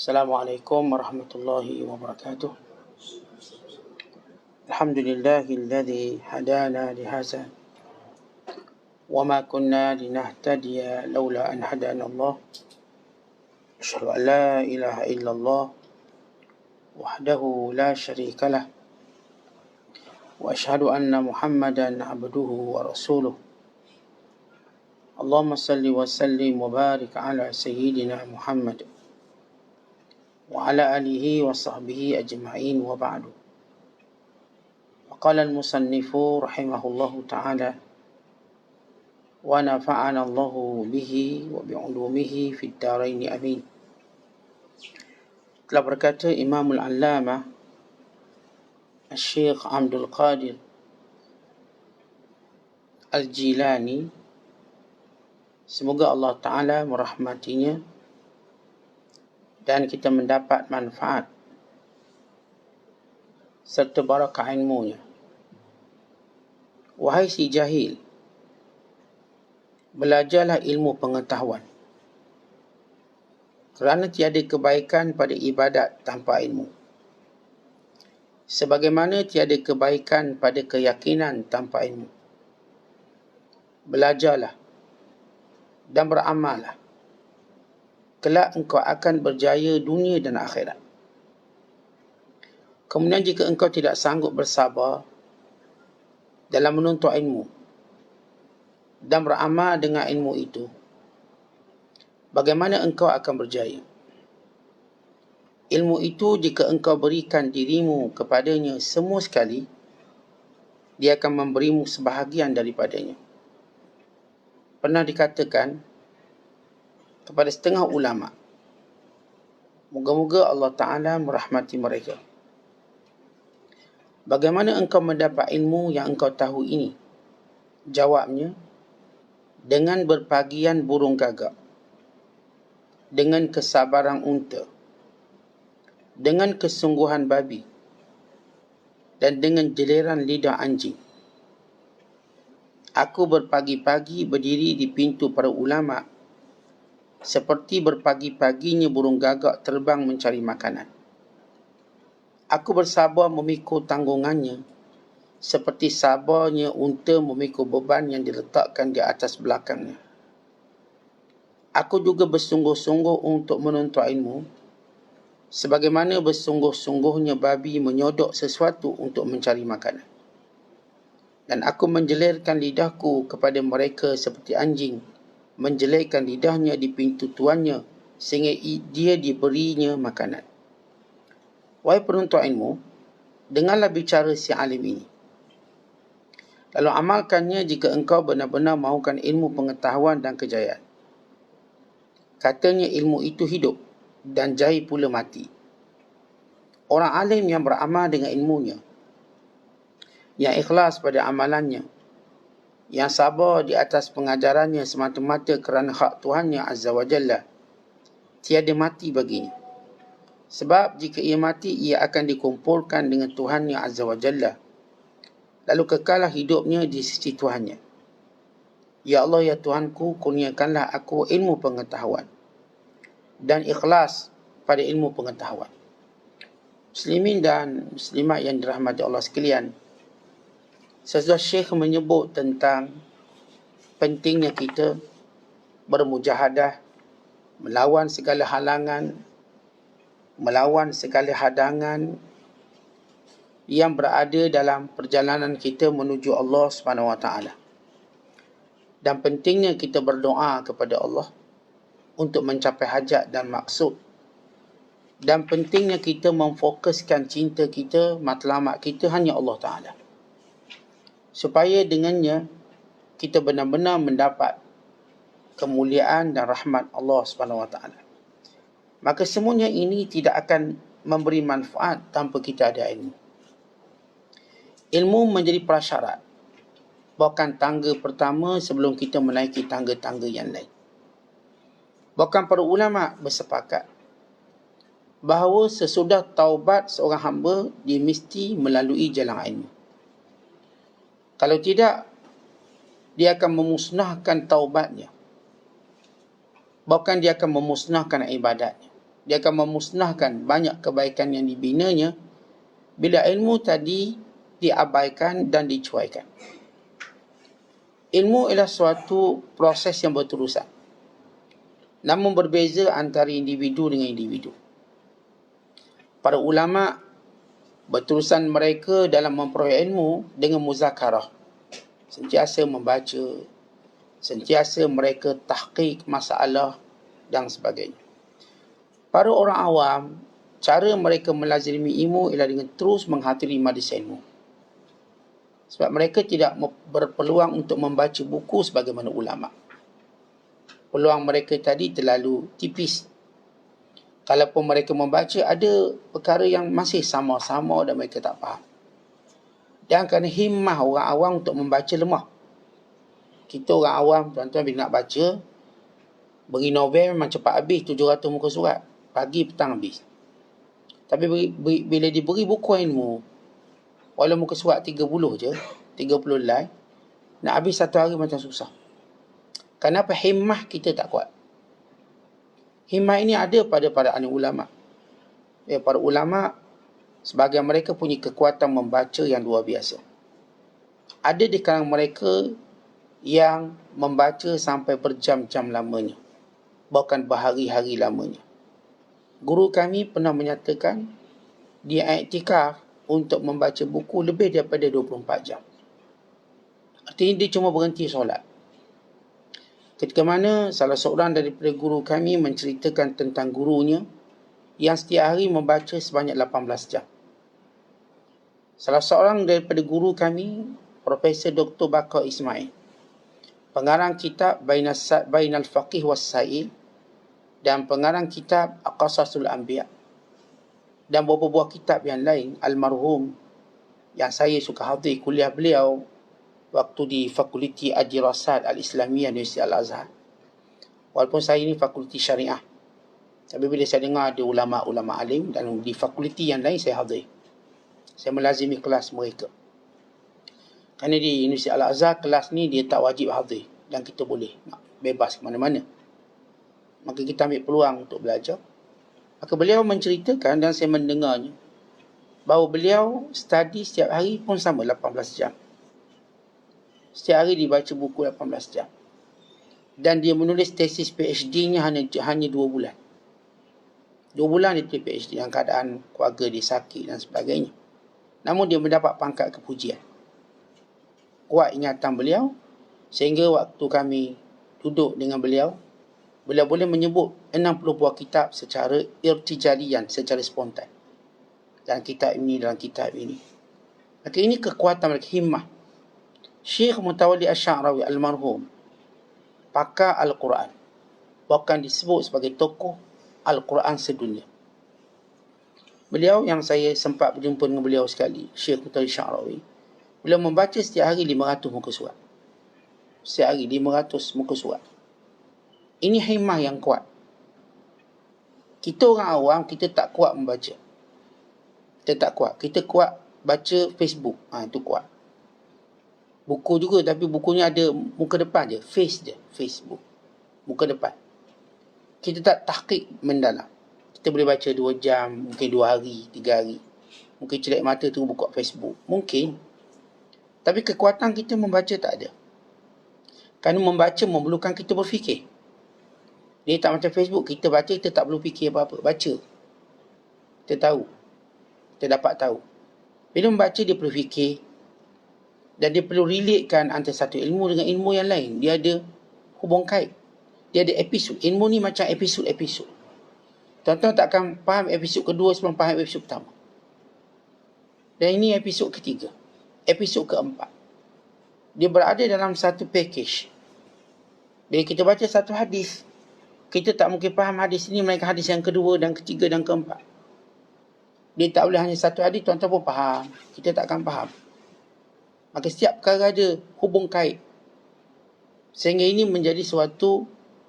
Assalamualaikum warahmatullahi wabarakatuh. Alhamdulillahilladzi hadana lihadza wa ma kunna linahtadiya laula an hadana Allah. Asyhadu an la ilaha illallah wahdahu la syarika lah wa asyhadu anna Muhammadan abduhu wa rasuluh. Allahumma salli wa sallim wa barik ala sayyidina Muhammad wa ala alihi wa sahbihi ajma'in wa ba'du. Qala al-musannifu rahimahullahu ta'ala wa nafa'ana Allahu bihi wa bi'ulumihi fid dharain amin. Telah berkata Imamul Allamah Syekh Abdul Qadir Al-Jilani, semoga Allah Ta'ala merahmatinya dan kita mendapat manfaat serta barakah ilmunya. Wahai si jahil, belajarlah ilmu pengetahuan, kerana tiada kebaikan pada ibadat tanpa ilmu, sebagaimana tiada kebaikan pada keyakinan tanpa ilmu. Belajarlah dan beramallah, kelak engkau akan berjaya dunia dan akhirat. Kemudian jika engkau tidak sanggup bersabar dalam menuntut ilmu dan beramal dengan ilmu itu, bagaimana engkau akan berjaya? Ilmu itu jika engkau berikan dirimu kepadanya semua sekali, dia akan memberimu sebahagian daripadanya. Pernah dikatakan kepada setengah ulama, moga-moga Allah Ta'ala merahmati mereka, bagaimana engkau mendapat ilmu yang engkau tahu ini? Jawabnya, dengan berpagian burung gagak, dengan kesabaran unta, dengan kesungguhan babi, dan dengan jeliran lidah anjing. Aku berpagi-pagi berdiri di pintu para ulama, seperti berpagi-paginya burung gagak terbang mencari makanan. Aku bersabar memikul tanggungannya, seperti sabarnya unta memikul beban yang diletakkan di atas belakangnya. Aku juga bersungguh-sungguh untuk menuntut ilmu, sebagaimana bersungguh-sungguhnya babi menyodok sesuatu untuk mencari makanan. Dan aku menjelirkan lidahku kepada mereka seperti anjing menjelirkan lidahnya di pintu tuannya sehingga dia diberinya makanan. Wahai penuntut ilmu, dengarlah bicara si alim ini, lalu amalkannya jika engkau benar-benar mahukan ilmu pengetahuan dan kejayaan. Katanya ilmu itu hidup dan jahil pula mati. Orang alim yang beramal dengan ilmunya, yang ikhlas pada amalannya, yang sabar di atas pengajarannya semata-mata kerana hak Tuhannya Azza wa Jalla, tiada mati baginya. Sebab jika ia mati, ia akan dikumpulkan dengan Tuhannya Azza wa Jalla, lalu kekallah hidupnya di sisi Tuhannya. Ya Allah, ya Tuhanku, kurniakanlah aku ilmu pengetahuan dan ikhlas pada ilmu pengetahuan. Muslimin dan muslimat yang dirahmati Allah sekalian, sesudah Syekh menyebut tentang pentingnya kita bermujahadah, melawan segala halangan, melawan segala hadangan yang berada dalam perjalanan kita menuju Allah Subhanahu wa Ta'ala. Dan pentingnya kita berdoa kepada Allah untuk mencapai hajat dan maksud. Dan pentingnya kita memfokuskan cinta kita, matlamat kita hanya Allah Ta'ala, supaya dengannya kita benar-benar mendapat kemuliaan dan rahmat Allah Subhanahu wa Ta'ala. Maka semuanya ini tidak akan memberi manfaat tanpa kita ada ilmu. Ilmu menjadi prasyarat, bahkan tangga pertama sebelum kita menaiki tangga-tangga yang lain. Bahkan para ulama bersepakat bahawa sesudah taubat seorang hamba, dia mesti melalui jalan ilmu. Kalau tidak, dia akan memusnahkan taubatnya, bahkan dia akan memusnahkan ibadatnya. dia akan memusnahkan banyak kebaikan yang dibinanya bila ilmu tadi diabaikan dan dicuaikan. Ilmu ialah suatu proses yang berterusan, namun berbeza antara individu dengan individu. Para ulama berterusan mereka dalam memperoleh ilmu dengan muzakarah, sentiasa membaca, sentiasa mereka tahqiq masalah dan sebagainya. Para orang awam, cara mereka melazimi ilmu ialah dengan terus menghatiri majlis ilmu. Sebab mereka tidak berpeluang untuk membaca buku sebagaimana ulama. Peluang mereka tadi terlalu tipis. Kalaupun mereka membaca, ada perkara yang masih sama-sama dan mereka tak faham. Dan kerana himmah orang awam untuk membaca lemah. Kita orang awam, tuan-tuan, bila nak baca, beri novel memang cepat habis, 700 muka surat. Pagi petang habis. Tapi bila diberi buku ilmu, walau muka surat 30 je, 30 line, nak habis satu hari macam susah. Kenapa? Himmah kita tak kuat. Himmah ini ada pada para ahli ulama. Para ulama, sebahagian mereka punya kekuatan membaca yang luar biasa. Ada di kalangan mereka yang membaca sampai berjam-jam lamanya, bahkan berhari-hari lamanya. Guru kami pernah menyatakan dia iktikaf untuk membaca buku lebih daripada 24 jam. Artinya dia cuma berhenti solat. Ketika mana salah seorang daripada guru kami menceritakan tentang gurunya yang setiap hari membaca sebanyak 18 jam. Salah seorang daripada guru kami, Profesor Dr. Bakar Ismail, pengarang kitab Bainal Faqih was Sa'il dan pengarang kitab Qasasul Anbiya dan beberapa buah kitab yang lain, almarhum, yang saya suka hadir kuliah beliau waktu di Fakulti Ad-Dirasat Al-Islamiyah Universiti Al-Azhar. Walaupun saya ni fakulti syariah, tapi bila saya dengar ada ulama-ulama alim dan di fakulti yang lain saya hadir. Saya melazimi kelas mereka. Kerana di Universiti Al-Azhar kelas ni dia tak wajib hadir dan kita boleh bebas ke mana-mana. Maka kita ambil peluang untuk belajar. Maka beliau menceritakan dan saya mendengarnya bahawa beliau study setiap hari pun sama 18 jam. Setiap hari dibaca buku 18 jam. Dan dia menulis tesis PhD-nya hanya 2 bulan. 2 bulan dia tulis PhD dalam keadaan keluarga dia sakit dan sebagainya. Namun dia mendapat pangkat kepujian. Kuat ingatan beliau sehingga waktu kami duduk dengan beliau, beliau boleh menyebut 60 buah kitab secara irtijalian, secara spontan. Dalam kitab ini, dalam kitab ini. Maka ini kekuatan mereka, himmah. Syekh Mutawalli Asy-Sya'rawi almarhum, pakar Al-Quran, bahkan disebut sebagai tokoh Al-Quran sedunia. Beliau yang saya sempat berjumpa dengan beliau sekali, Syekh Mutawalli Asy-Sya'rawi, beliau membaca setiap hari 500 muka surat. Setiap hari 500 muka surat. Ini himmah yang kuat. Kita orang awam, kita tak kuat membaca. Kita tak kuat. Kita kuat baca Facebook. Itu kuat. Buku juga, tapi bukunya ada muka depan je. Face je. Facebook. Muka depan. Kita tak tahqiq mendalam. Kita boleh baca 2 jam, mungkin 2 hari, 3 hari. Mungkin celik mata tu buka Facebook. Mungkin. Tapi kekuatan kita membaca tak ada. Kerana membaca memerlukan kita berfikir. Dia tak macam Facebook. Kita baca, kita tak perlu fikir apa-apa. Baca. Kita tahu. Kita dapat tahu. Bila membaca, dia perlu fikir. Dan dia perlu relatekan antara satu ilmu dengan ilmu yang lain. Dia ada hubung kait. Dia ada episod. Ilmu ni macam episod-episod. Tuan-tuan tak akan faham episod kedua sebelum faham episod pertama. Dan ini episod ketiga. Episod keempat. Dia berada dalam satu package. Bila kita baca satu hadis, kita tak mungkin faham hadis ini melainkan hadis yang kedua dan ketiga dan keempat. Dia tak boleh hanya satu hadis, tuan-tuan pun faham. Kita tak akan faham. Maka setiap perkara ada hubung kait. Sehingga ini menjadi suatu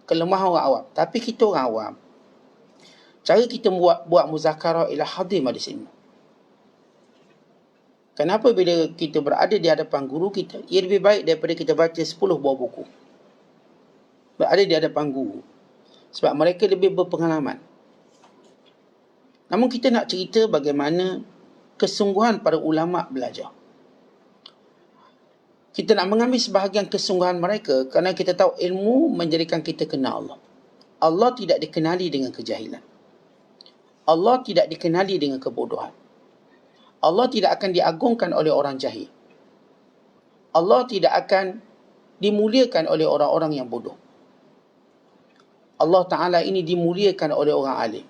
kelemahan orang awam. Tapi kita orang awam, cara kita buat muzakarah ialah hadir majlis ilmu. Kenapa bila kita berada di hadapan guru kita, ia lebih baik daripada kita baca 10 buah buku. Berada di hadapan guru. Sebab mereka lebih berpengalaman. Namun kita nak cerita bagaimana kesungguhan para ulama belajar. Kita nak mengambil sebahagian kesungguhan mereka kerana kita tahu ilmu menjadikan kita kenal Allah. Allah tidak dikenali dengan kejahilan. Allah tidak dikenali dengan kebodohan. Allah tidak akan diagungkan oleh orang jahil. Allah tidak akan dimuliakan oleh orang-orang yang bodoh. Allah Ta'ala ini dimuliakan oleh orang alim.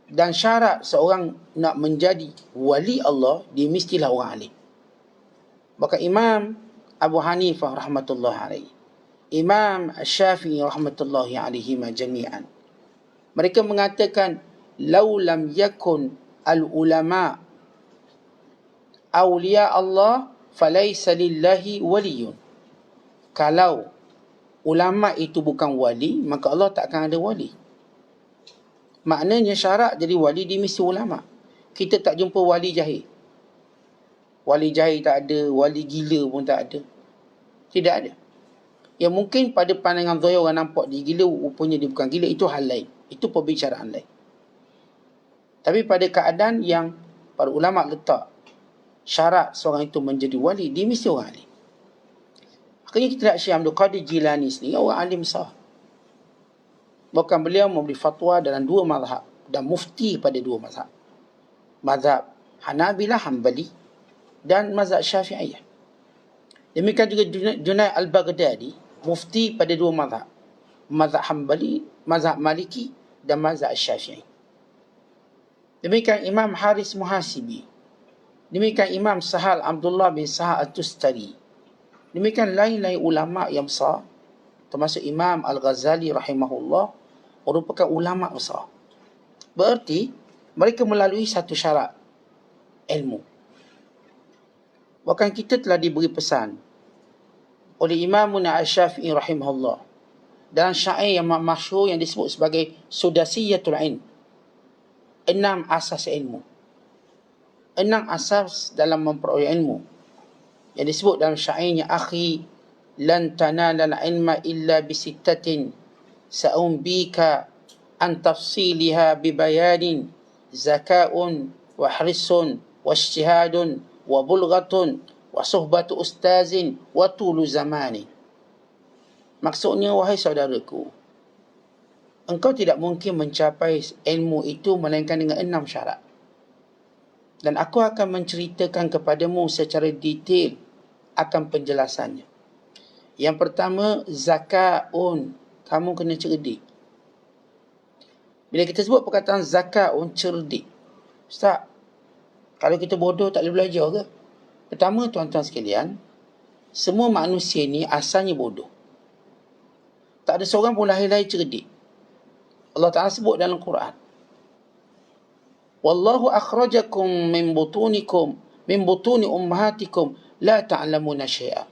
Dan syarat seorang nak menjadi wali Allah, dia mestilah orang alim. Maka Imam Abu Hanifah rahmatullah alaihi, Imam Syafi'i rahmatullahi alaihima jami'an, mereka mengatakan, "Lau lam yakun al-ulama awliya Allah, falaysa lillahi waliyun." Kalau ulama itu bukan wali, maka Allah tak akan ada wali. Maknanya syarat jadi wali dia mesti ulama. Kita tak jumpa wali jahil. Wali jahil tak ada, wali gila pun tak ada. Tidak ada. Yang mungkin pada pandangan zahir orang nampak dia gila, rupanya dia bukan gila, itu hal lain. Itu perbicaraan lain. Tapi pada keadaan yang para ulama letak syarat seorang itu menjadi wali, dia mesti orang alim. Akhirnya kita lihat Syekh Abdul Qadir Jilani sendiri orang alim besar. Bahkan beliau memberi fatwa dalam dua mazhab dan mufti pada dua mazhab. Mazhab Hanabilah Hanbali dan mazhab Syafi'iyah. Demikian juga Junaid Al-Baghdadi, mufti pada dua mazhab. Mazhab Hanbali, mazhab Maliki dan mazhab Syafi'i. Demikian Imam Haris Muhasibi. Demikian Imam Sahal Abdullah bin Sahal At-Tustari. Demikian lain-lain ulama yang besar, termasuk Imam Al-Ghazali rahimahullah, merupakan ulama besar. Berarti mereka melalui satu syarat, ilmu. Bahkan kita telah diberi pesan oleh Imam Asy-Syafi'i rahimahullah dalam syair yang masyhur yang disebut sebagai Sudasiyatul Ilm. 6 asas ilmu. 6 asas dalam memperoleh ilmu. Yang disebut dalam syairnya, "Akhi, lan tanala al-ilma illa bisittatin, sa'umbika an tafsiliha bibayanin, zaka'un wa hrisun wa ijtihadun wa bulghatun wa suhbatu ustazin wa tulu zamani." Maksudnya, wahai saudaraku, engkau tidak mungkin mencapai ilmu itu melainkan dengan 6 syarat. Dan aku akan menceritakan kepadamu secara detail akan penjelasannya. Yang pertama, zaka'un. Kamu kena cerdik. Bila kita sebut perkataan zaka'un, cerdik, Ustaz, kalau kita bodoh tak boleh belajar ke? Pertama, tuan-tuan sekalian, semua manusia ni asalnya bodoh. Tak ada seorang pun lahir-lahir cerdik. Allah Ta'ala sebut dalam Quran, "Wallahu akhrajakum min butuni ummahatikum la ta'lamuna syai'a."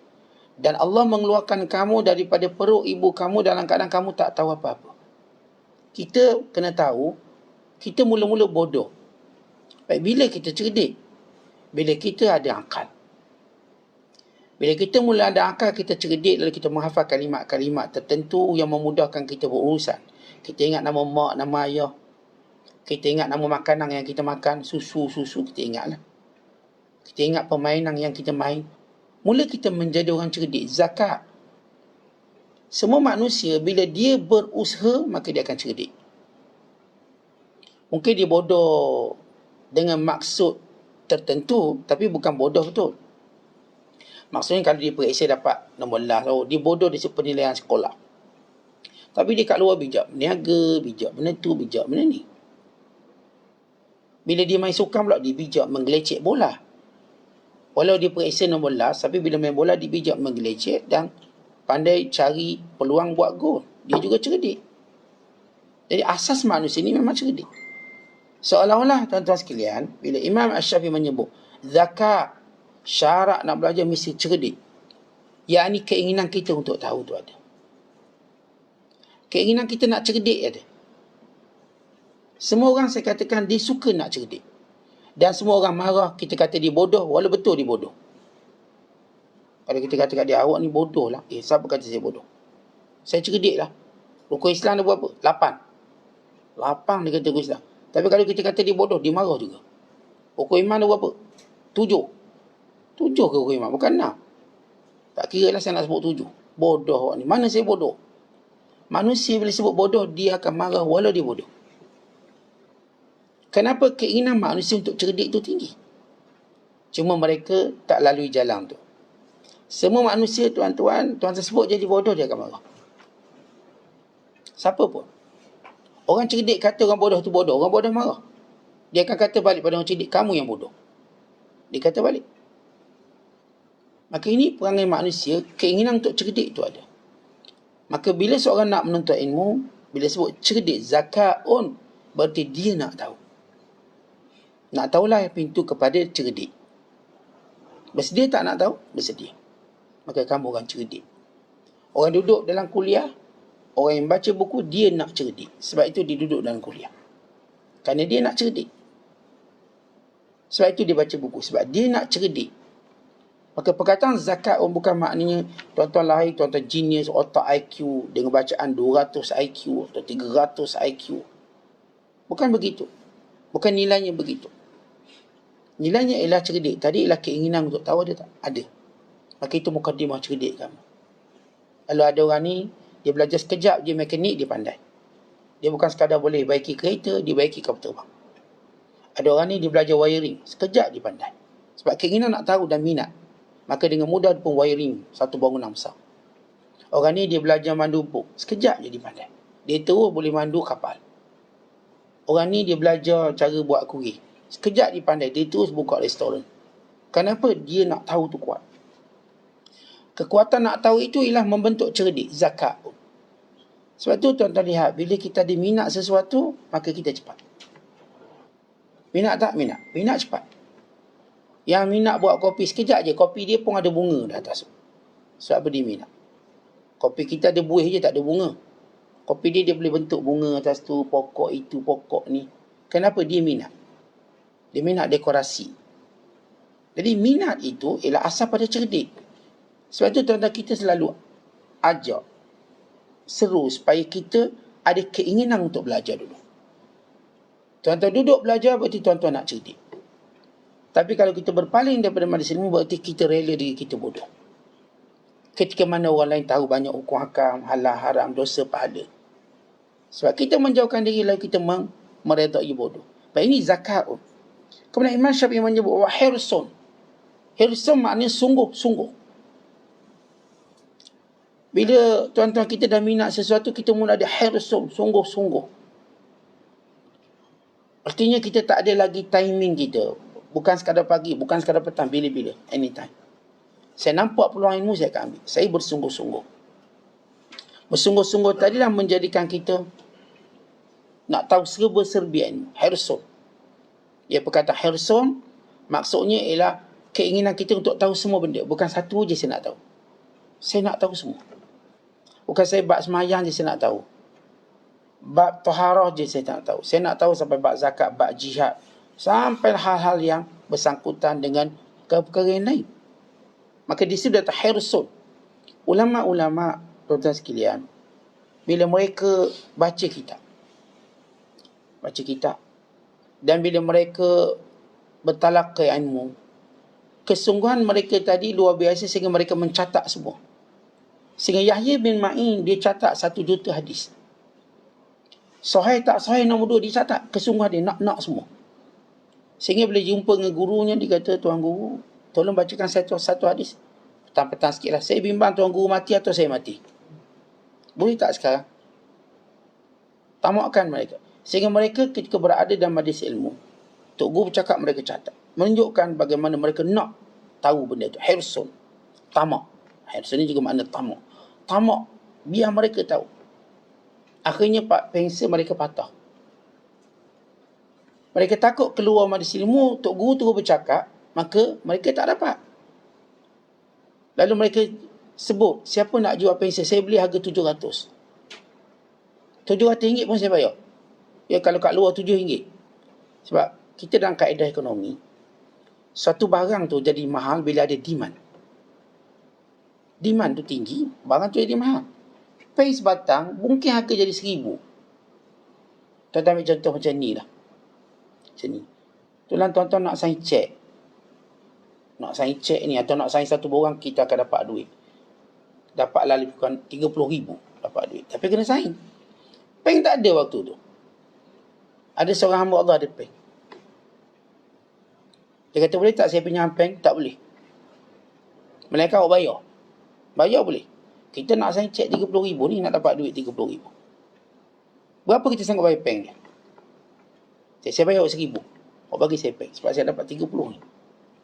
Dan Allah mengeluarkan kamu daripada perut ibu kamu dalam keadaan kamu tak tahu apa-apa. Kita kena tahu, kita mula-mula bodoh. Baik, bila kita cerdik? Bila kita ada akal. Bila kita mula ada akal, kita cerdik, lalu kita menghafal kalimat-kalimat tertentu yang memudahkan kita berurusan. Kita ingat nama mak, nama ayah. Kita ingat nama makanan yang kita makan, susu, kita ingatlah. Kita ingat permainan yang kita main. Mula kita menjadi orang cerdik. Zakat. Semua manusia bila dia berusaha, maka dia akan cerdik. Mungkin dia bodoh dengan maksud tertentu, tapi bukan bodoh betul. Maksudnya kalau dia periksa dapat nombor las, dia bodoh dari penilaian sekolah. Tapi dia kat luar bijak berniaga, bijak benda tu, bijak benda ni. Bila dia main sukan pula, dia bijak menggelecek bola. Walau dia periksa nombor las, tapi bila main bola dia bijak menggelecek dan pandai cari peluang buat gol. Dia juga cerdik. Jadi asas manusia ni memang cerdik. Seolah-olah tuan-tuan sekalian, bila Imam Asy-Syafi'i menyebut zakat, syarat nak belajar mesti cerdik, yakni keinginan kita untuk tahu tu ada. Keinginan kita nak cerdik ada. Semua orang saya katakan dia suka nak cerdik. Dan semua orang marah kita kata dia bodoh, walau betul dia bodoh. Kalau kita kata kat dia, awak ni bodoh lah. Siapa kata saya bodoh? Saya cerdik lah. Rukun Islam ada berapa? 8. 8 dia kata rukun Islam. Tapi kalau kita kata dia bodoh, dia marah juga. Pokok iman ada berapa? 7. 7 ke pokok iman? Bukan 6. Tak kira lah saya nak sebut 7. Bodoh awak ni. Mana saya bodoh? Manusia bila sebut bodoh, dia akan marah walau dia bodoh. Kenapa keinginan manusia untuk cerdik itu tinggi? Cuma mereka tak lalui jalan tu. Semua manusia tuan-tuan sebut jadi bodoh, dia akan marah. Siapa pun. Orang cerdik kata orang bodoh tu bodoh, orang bodoh marah. Dia akan kata balik pada orang cerdik, kamu yang bodoh. Dia kata balik. Maka ini perangai manusia, keinginan untuk cerdik itu ada. Maka bila seorang nak menuntut ilmu, bila sebut cerdik, zakaun, berarti dia nak tahu. Nak tahulah pintu kepada cerdik. Bersedia tak nak tahu? Bersedia. Maka kamu orang cerdik. Orang duduk dalam kuliah, orang yang baca buku, dia nak cerdik. Sebab itu dia duduk dalam kuliah. Kerana dia nak cerdik. Sebab itu dia baca buku. Sebab dia nak cerdik. Maka perkataan zakat bukan maknanya tuan-tuan lahir, tuan-tuan genius, otak IQ dengan bacaan 200 IQ atau 300 IQ. Bukan begitu. Bukan nilainya begitu. Nilainya ialah cerdik. Tadi ialah keinginan untuk tahu, ada tak? Ada. Maka itu mukadimah cerdik kamu. Kalau ada orang ni, dia belajar sekejap je mekanik, dia pandai. Dia bukan sekadar boleh baiki kereta, dia baiki kapal terbang. Ada orang ni, dia belajar wiring. Sekejap dia pandai. Sebab keinginan nak tahu dan minat. Maka dengan mudah dia pun wiring satu bangunan besar. Orang ni dia belajar mandu buk. Sekejap je dia pandai. Dia terus boleh mandu kapal. Orang ni dia belajar cara buat kuih. Sekejap dia pandai. Dia terus buka restoran. Kenapa? Dia nak tahu tu kuat. Kekuatan nak tahu itu ialah membentuk cerdik. Zakat. Sebab tu tuan-tuan lihat. Bila kita ada minat sesuatu, maka kita cepat. Minat tak? Minat. Minat cepat. Yang minat buat kopi sekejap je. Kopi dia pun ada bunga di atas. Sebab apa dia minat? Kopi kita ada buih je, tak ada bunga. Kopi dia boleh bentuk bunga atas tu, pokok itu, pokok ni. Kenapa dia minat? Dia minat dekorasi. Jadi minat itu ialah asal pada cerdik. Sebab itu tuan-tuan kita selalu ajak, seru supaya kita ada keinginan untuk belajar dulu. Tuan-tuan duduk belajar berarti tuan-tuan nak cerdik. Tapi kalau kita berpaling daripada majlis ilmu, berarti kita rela diri kita bodoh. Ketika mana orang lain tahu banyak hukum hakam, halal, haram, dosa, pahala. Sebab kita menjauhkan diri, lalu kita meredai bodoh. Baik, ini zakat. Kemudian Imam Syafi'i menyebut hirsun. Hirsun maknanya sungguh-sungguh. Bila tuan-tuan kita dah minat sesuatu, kita mula ada hirsun, sungguh-sungguh. Artinya kita tak ada lagi timing kita. Bukan sekadar pagi, bukan sekadar petang, bila-bila, anytime. Saya nampak peluang ilmu, saya akan ambil. Saya bersungguh-sungguh. Bersungguh-sungguh tadilah menjadikan kita nak tahu serba-serbi ilmu. Hirsun. Dia berkata hirsun, maksudnya ialah keinginan kita untuk tahu semua benda. Bukan satu je saya nak tahu. Saya nak tahu semua. Bukan saya bab semayang je saya nak tahu. Bab taharah je saya nak tahu. Saya nak tahu sampai bab zakat, bab jihad. Sampai hal-hal yang bersangkutan dengan perkara yang lain. Maka di situ datang hirsun. Ulama-ulama, tuan-tuan sekalian, bila mereka baca kitab, dan bila mereka bertalaqi ilmu, kesungguhan mereka tadi luar biasa sehingga mereka mencatat semua. Sehingga Yahya bin Ma'in, dia catat 1 juta hadis. Sahih tak sahih nombor 2 dicatat. Kesungguhan dia nak semua. Sehingga bila jumpa dengan gurunya, dia kata, Tuan Guru, tolong bacakan satu hadis. Petang-petang sikit lah. Saya bimbang Tuan Guru mati atau saya mati. Boleh tak sekarang? Tamakkan mereka. Sehingga mereka ketika berada dalam majlis ilmu, Tok Guru bercakap, mereka catat. Menunjukkan bagaimana mereka nak tahu benda itu. Hirsun. Tamak. Hirsun ini juga makna tamak. Tamak. Biar mereka tahu. Akhirnya pensel mereka patah. Mereka takut keluar majlis ilmu, Tok Guru terus bercakap, maka mereka tak dapat. Lalu mereka sebut, siapa nak jual pensel? Saya beli harga RM700. RM700 pun saya bayar. Ya, kalau kat luar RM7. Sebab kita dalam kaedah ekonomi, suatu barang tu jadi mahal bila ada demand. Demand tu tinggi, barang tu jadi mahal. Pens batang, mungkin harga jadi RM1,000. Tuan-tuan ambil contoh macam ni lah. Macam ni. Itulah tuan-tuan nak sign cek. Nak sign cek ni atau nak sign satu borang, kita akan dapat duit. Dapatlah lebih kurang 30,000 dapat duit. Tapi kena sign. Peng tak ada waktu tu. Ada seorang hamba Allah ada peng. Dia kata, boleh tak saya pinjam peng? Tak boleh. Malaikat awak bayar. Bayar boleh. Kita nak sign cek 30,000 ni, nak dapat duit 30,000. Berapa kita sanggup bayar peng dia? Saya bayar 1,000. Awak bagi saya peng. Sebab saya dapat 30 ni.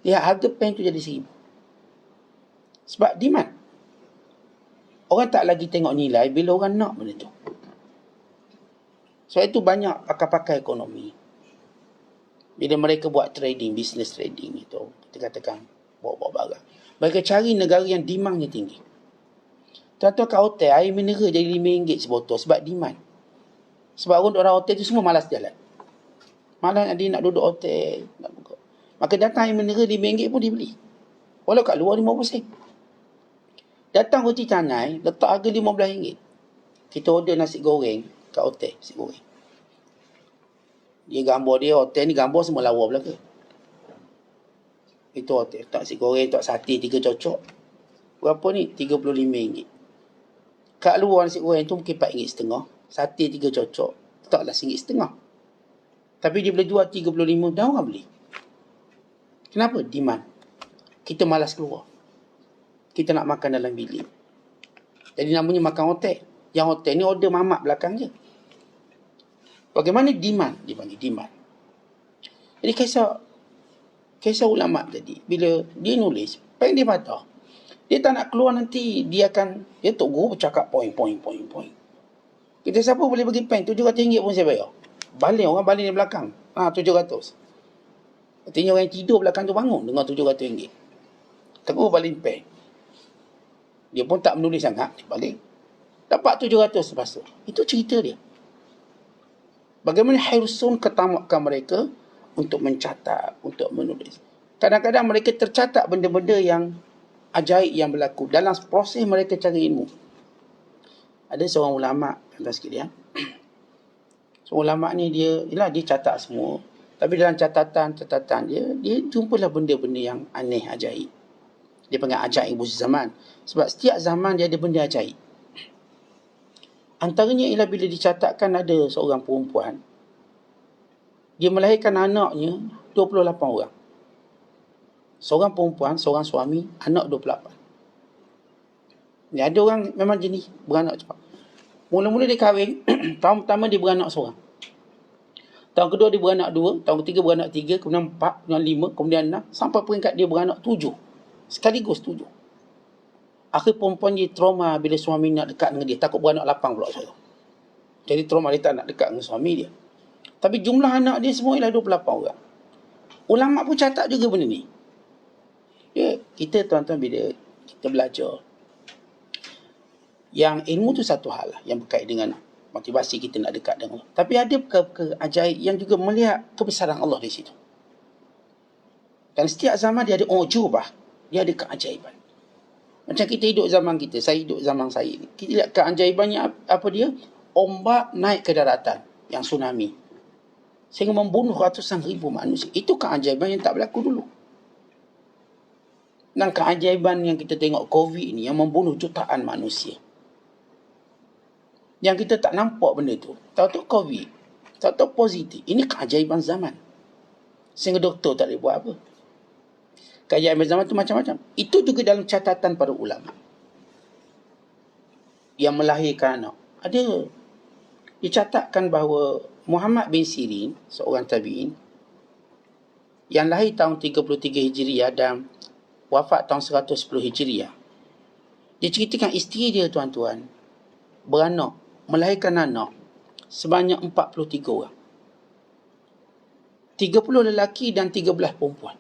Lihat harga peng tu jadi 1,000. Sebab demand. Orang tak lagi tengok nilai bila orang nak benda tu. Sebab itu banyak pakar-pakar ekonomi. Bila mereka buat trading, business trading itu, kita katakan bawa-bawa barang. Mereka cari negara yang demandnya tinggi. Tuan-tuan kat hotel, air mineral jadi RM5 sebotol sebab demand. Sebab orang hotel tu semua malas jalan. Malas dia nak duduk hotel. Nak buka. Maka datang air mineral RM5 pun dibeli. Walau kat luar RM50. Datang roti canai, letak harga RM15. Kita order nasi goreng kat hotel, nasi goreng. Dia gambar dia, hotel ni gambar semua lawa belaka. Itu hotel, tak nasi goreng, tak sate, 3 cocok. Berapa ni? RM35. Kat luar nasi goreng tu mungkin RM4.5. Sate 3 cocok, taklah RM1.5. Tapi dia boleh jual 35 dan orang beli. Kenapa? Demand. Kita malas keluar. Kita nak makan dalam bilik. Jadi namanya makan hotel. Yang hotel ni order mamak belakang je. Bagaimana demand? Dia panggil demand. Jadi kisah ulama tadi, bila dia nulis, peng dia patah. Dia tak nak keluar nanti, dia Tok Guru bercakap poin. Kita siapa boleh bagi peng? RM700 pun saya bayar. Orang baling di belakang. 700. Artinya orang yang tidur belakang tu bangun dengan RM700. Tegur baling peng. Dia pun tak menulis sangat, dia balik. Dapat 700 lepas tu. Itu cerita dia. Bagaimana Hirsun ketamakan mereka untuk mencatat, untuk menulis. Kadang-kadang mereka tercatat benda-benda yang ajaib yang berlaku dalam proses mereka cari ilmu. Ada seorang ulama, tuan-tuan sekalian. Seorang ulama ni dia catat semua. Tapi dalam catatan dia jumpalah benda-benda yang aneh, ajaib. Dia panggil ajaibus zaman. Sebab setiap zaman dia ada benda ajaib. Antaranya ialah bila dicatatkan ada seorang perempuan. Dia melahirkan anaknya 28 orang. Seorang perempuan, seorang suami, anak 28. Ni ada orang memang jenis beranak cepat. Mula-mula dia kahwin, tahun pertama dia beranak seorang. Tahun kedua dia beranak 2, tahun ketiga beranak 3, kemudian 4, kemudian 5, kemudian 6, sampai peringkat dia beranak 7. Sekaligus 7. Akhir perempuan dia trauma bila suami nak dekat dengan dia. Takut beranak lapang pula saya. Jadi trauma dia tak nak dekat dengan suami dia. Tapi jumlah anak dia semua ialah 28 orang. Ulama pun catat juga benda ni. Ya, kita tuan-tuan bila kita belajar. Yang ilmu tu satu hal yang berkait dengan motivasi kita nak dekat dengan Allah. Tapi ada keajaib yang juga melihat kebesaran Allah di situ. Dan setiap zaman dia ada ujubah. Dia ada keajaiban. Macam kita hidup zaman kita, saya hidup zaman saya ni. Kita lihat keajaibannya apa dia? Ombak naik ke daratan, yang tsunami. Sehingga membunuh ratusan ribu manusia. Itu keajaiban yang tak berlaku dulu. Dan keajaiban yang kita tengok COVID ni, yang membunuh jutaan manusia. Yang kita tak nampak benda tu. Tahu-tahu COVID, tahu-tahu positif. Ini keajaiban zaman. Sehingga doktor tak boleh buat apa. Keajaiban zaman tu macam-macam. Itu juga dalam catatan para ulama. Yang melahirkan anak. Ada. Dicatatkan bahawa Muhammad bin Sirin, seorang tabi'in, yang lahir tahun 33 Hijriah dan wafat tahun 110 Hijriah. Dia ceritakan isteri dia, tuan-tuan, beranak, melahirkan anak sebanyak 43 orang. 30 lelaki dan 13 perempuan.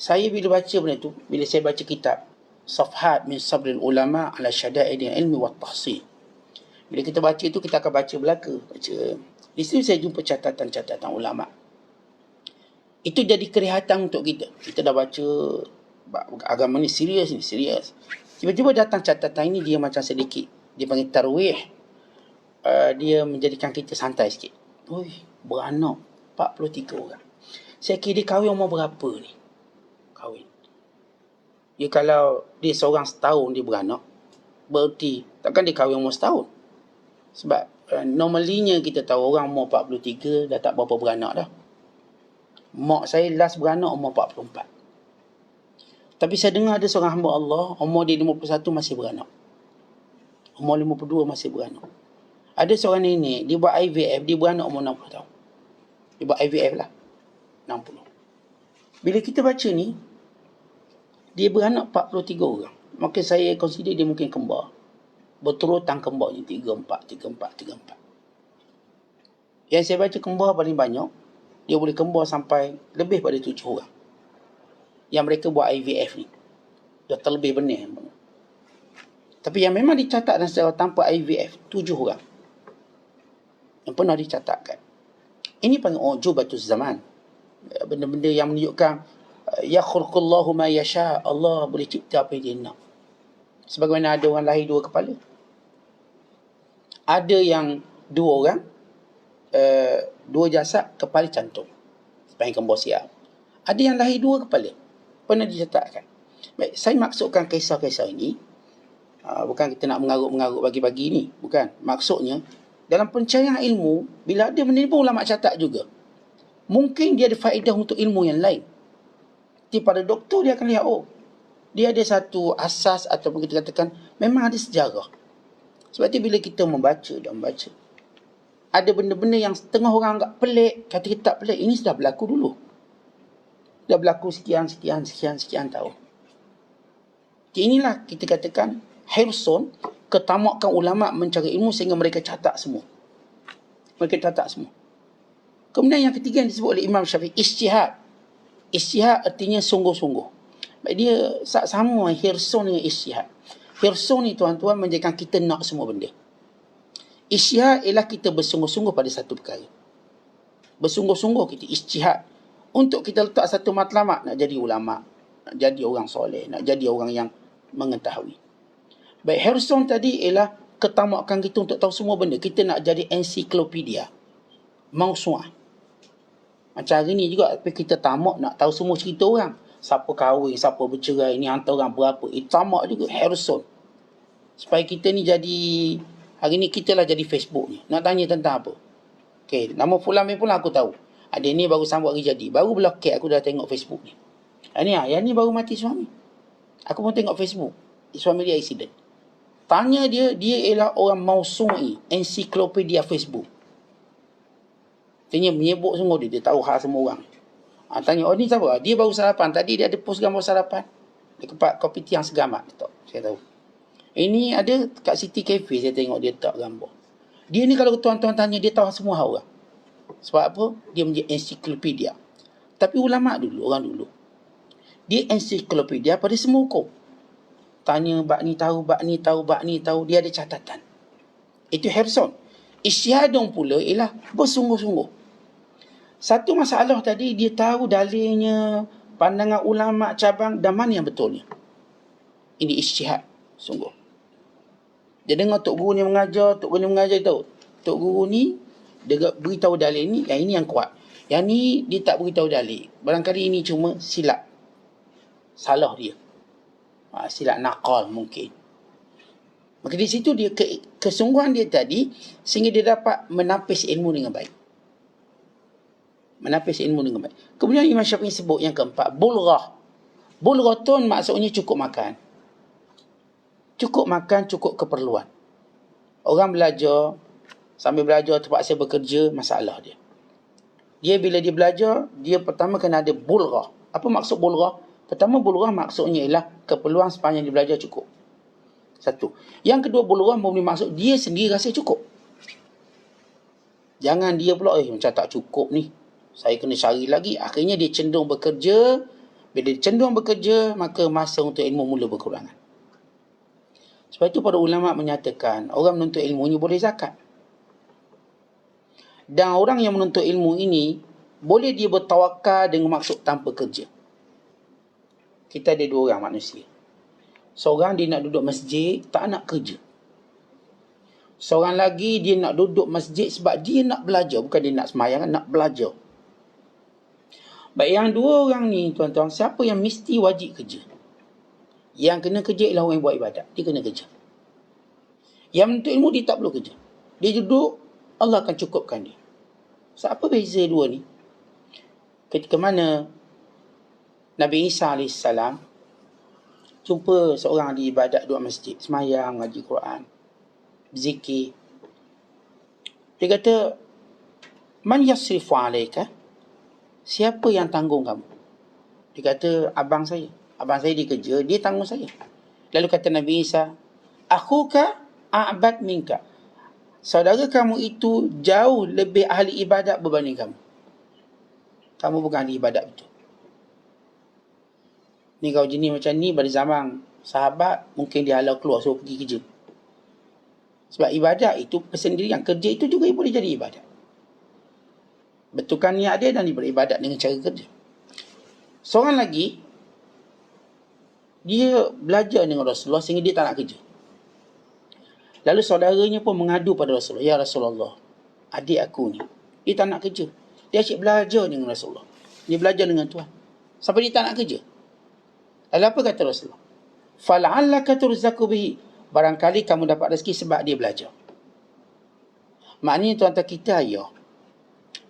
Saya bila baca benda tu, bila saya baca kitab Safhat min Sabril Ulama ala Syada'idil Ilmi wa Tahsil. Bila kita baca itu, kita akan baca belaka. Di sini saya jumpa catatan-catatan ulama. Itu jadi kelihatan untuk kita. Kita dah baca agama ni serius. Tiba-tiba datang catatan ini, dia macam sedikit. Dia panggil tarwih. Dia menjadikan kita santai sikit. Beranak 43 orang. Saya kira dia kahwin umur berapa ni? Kahwin. Dia kalau dia seorang setahun dia beranak, berarti takkan dia kahwin umur setahun. Sebab normalinya kita tahu orang umur 43 dah tak berapa beranak dah. Mak saya last beranak umur 44. Tapi saya dengar ada seorang hamba Allah, umur dia 51 masih beranak. Umur 52 masih beranak. Ada seorang nenek, dia buat IVF, dia beranak umur 60 tahun. Dia buat IVF lah. 60. Bila kita baca ni, dia beranak 43 orang. Maka saya consider dia mungkin kembar. Berterutan kembarnya 3, 4. Yang saya baca kembar paling banyak, dia boleh kembar sampai lebih pada 7 orang. Yang mereka buat IVF ni. Dah terlebih benih. Tapi yang memang dicatat dan secara tanpa IVF, 7 orang. Yang pernah dicatatkan. Ini panggil ujubatuz zaman. Benda-benda yang menunjukkan yakhluqullahu ma yasha. Allah boleh cipta apa yang dia nak. Sebagaimana ada orang lahir 2 kepala. Ada yang 2 orang, 2 jasad, kepala cantum. Sepanjang kembar siap. Ada yang lahir 2 kepala. Pernah dicatatkan. Baik, saya maksudkan kisah-kisah ini, bukan kita nak mengarut-mengarut bagi-bagi ni. Bukan. Maksudnya, dalam pencarian ilmu, bila ada benda ni pun ulama catat juga. Mungkin dia ada faedah untuk ilmu yang lain. Jadi pada doktor dia akan lihat, dia ada satu asas ataupun kita katakan memang ada sejarah. Sebab itu bila kita membaca dan membaca, ada benda-benda yang setengah orang anggap pelik, kata kita tak pelik, ini sudah berlaku dulu. Dah berlaku sekian tahun. Jadi inilah kita katakan hirsun, ketamakan ulama mencari ilmu sehingga mereka catat semua. Kemudian yang ketiga yang disebut oleh Imam Syafi'i, ijtihad. Ijtihad artinya sungguh-sungguh. Baik, dia sama hirsun dengan ijtihad. Hirsun ni tuan-tuan menjadikan kita nak semua benda. Ijtihad ialah kita bersungguh-sungguh pada satu perkara. Bersungguh-sungguh kita ijtihad. Untuk kita letak satu matlamat, nak jadi ulama, nak jadi orang soleh, nak jadi orang yang mengetahui. Baik, hirsun tadi ialah ketamakan kita untuk tahu semua benda. Kita nak jadi ensiklopedia. Mausu'ah. Macam hari ni juga kita tamak nak tahu semua cerita orang. Siapa kahwin, siapa bercerai, ni hantar orang berapa. Tamak juga hirsun. Supaya kita ni jadi, hari ni kita lah jadi Facebook ni. Nak tanya tentang apa. Okay, nama fulan pula aku tahu. Ada ni baru sambut hari jadi. Baru blokir aku dah tengok Facebook ni. Yang ni baru mati suami. Aku pun tengok Facebook. Suami dia accident. Tanya dia ialah orang mausu'i, ensiklopedia Facebook. Tanya menyebut semua dia tahu hal semua orang. Tanya, ni siapa? Dia baru sarapan. Tadi dia ada post gambar sarapan. Dekat kopi tiang Segamat. Saya tahu. Ini ada kat City Cafe, saya tengok dia tak gambar. Dia ni kalau tuan-tuan tanya, dia tahu semua hal orang. Sebab apa? Dia menjadi ensiklopedia. Tapi ulama' dulu, orang dulu, dia ensiklopedia pada semua hukum. Tanya, bak ni tahu, dia ada catatan. Itu hirsun. Ijtihadun pula ialah bersungguh-sungguh. Satu masalah tadi, dia tahu dalilnya, pandangan ulama' cabang, dan mana yang betulnya. Ini ijtihad, sungguh. Dia dengar Tok Guru ni mengajar, tahu. Tok Guru ni, dia beritahu dalil ni, yang ini yang kuat. Yang ni, dia tak beritahu dalil. Barangkali ini cuma silap. Salah dia. Silap naqal mungkin. Maka di situ dia kesungguhan dia tadi, sehingga dia dapat menapis ilmu dengan baik. Kemudian Imam Syafi'i sebut yang keempat, bulghah. Bulghatun maksudnya cukup makan. Cukup keperluan. Orang belajar, sambil belajar terpaksa bekerja, masalah dia. Dia bila dia belajar, dia pertama kena ada bulghah. Apa maksud bulghah? Pertama, bulghah maksudnya ialah keperluan sepanjang dia belajar cukup. Satu. Yang kedua, bulghah memberi maksud dia sendiri rasa cukup. Jangan dia pula, macam tak cukup ni, saya kena cari lagi. Akhirnya dia cenderung bekerja. Bila dia cenderung bekerja, maka masa untuk ilmu mula berkurangan. Sebab itu para ulama' menyatakan, orang menuntut ilmu ini boleh zakat. Dan orang yang menuntut ilmu ini, boleh dia bertawakal dengan maksud tanpa kerja. Kita ada 2 orang manusia. Seorang dia nak duduk masjid, tak nak kerja. Seorang lagi dia nak duduk masjid sebab dia nak belajar. Bukan dia nak semayang, nak belajar. Baik, yang dua orang ni tuan-tuan, siapa yang mesti wajib kerja? Yang kena kerja ialah orang yang buat ibadat. Dia kena kerja. Yang menuntut ilmu dia tak perlu kerja. Dia duduk, Allah akan cukupkan dia. So, apa beza dua ni? Ketika mana Nabi Isa AS jumpa seorang di ibadat dua masjid, semayang, ngaji Quran, zikir. Dia kata, "Man yasrifu alaika?" Siapa yang tanggung kamu? Dia kata, abang saya. Abang saya dia kerja, dia tanggung saya. Lalu kata Nabi Isa, "Akhuka a'bad minka." Saudara kamu itu jauh lebih ahli ibadat berbanding kamu. Kamu bukan ahli ibadat betul. Ni kau jenis macam ni pada zaman sahabat, mungkin dia halau keluar suruh pergi kerja. Sebab ibadat itu persendirian. Kerja itu juga boleh jadi ibadat. Betulkan niat dia dan dia beribadat dengan cara kerja. Seorang lagi, dia belajar dengan Rasulullah sehingga dia tak nak kerja. Lalu saudaranya pun mengadu pada Rasulullah, "Ya Rasulullah, adik aku ni, dia tak nak kerja. Dia asyik belajar dengan Rasulullah. Dia belajar dengan Tuhan. Sampai dia tak nak kerja." Lalu apa kata Rasulullah? "Fala'allaka turzaku bihi." Barangkali kamu dapat rezeki sebab dia belajar. Maknanya tuan-tuan kita ayah,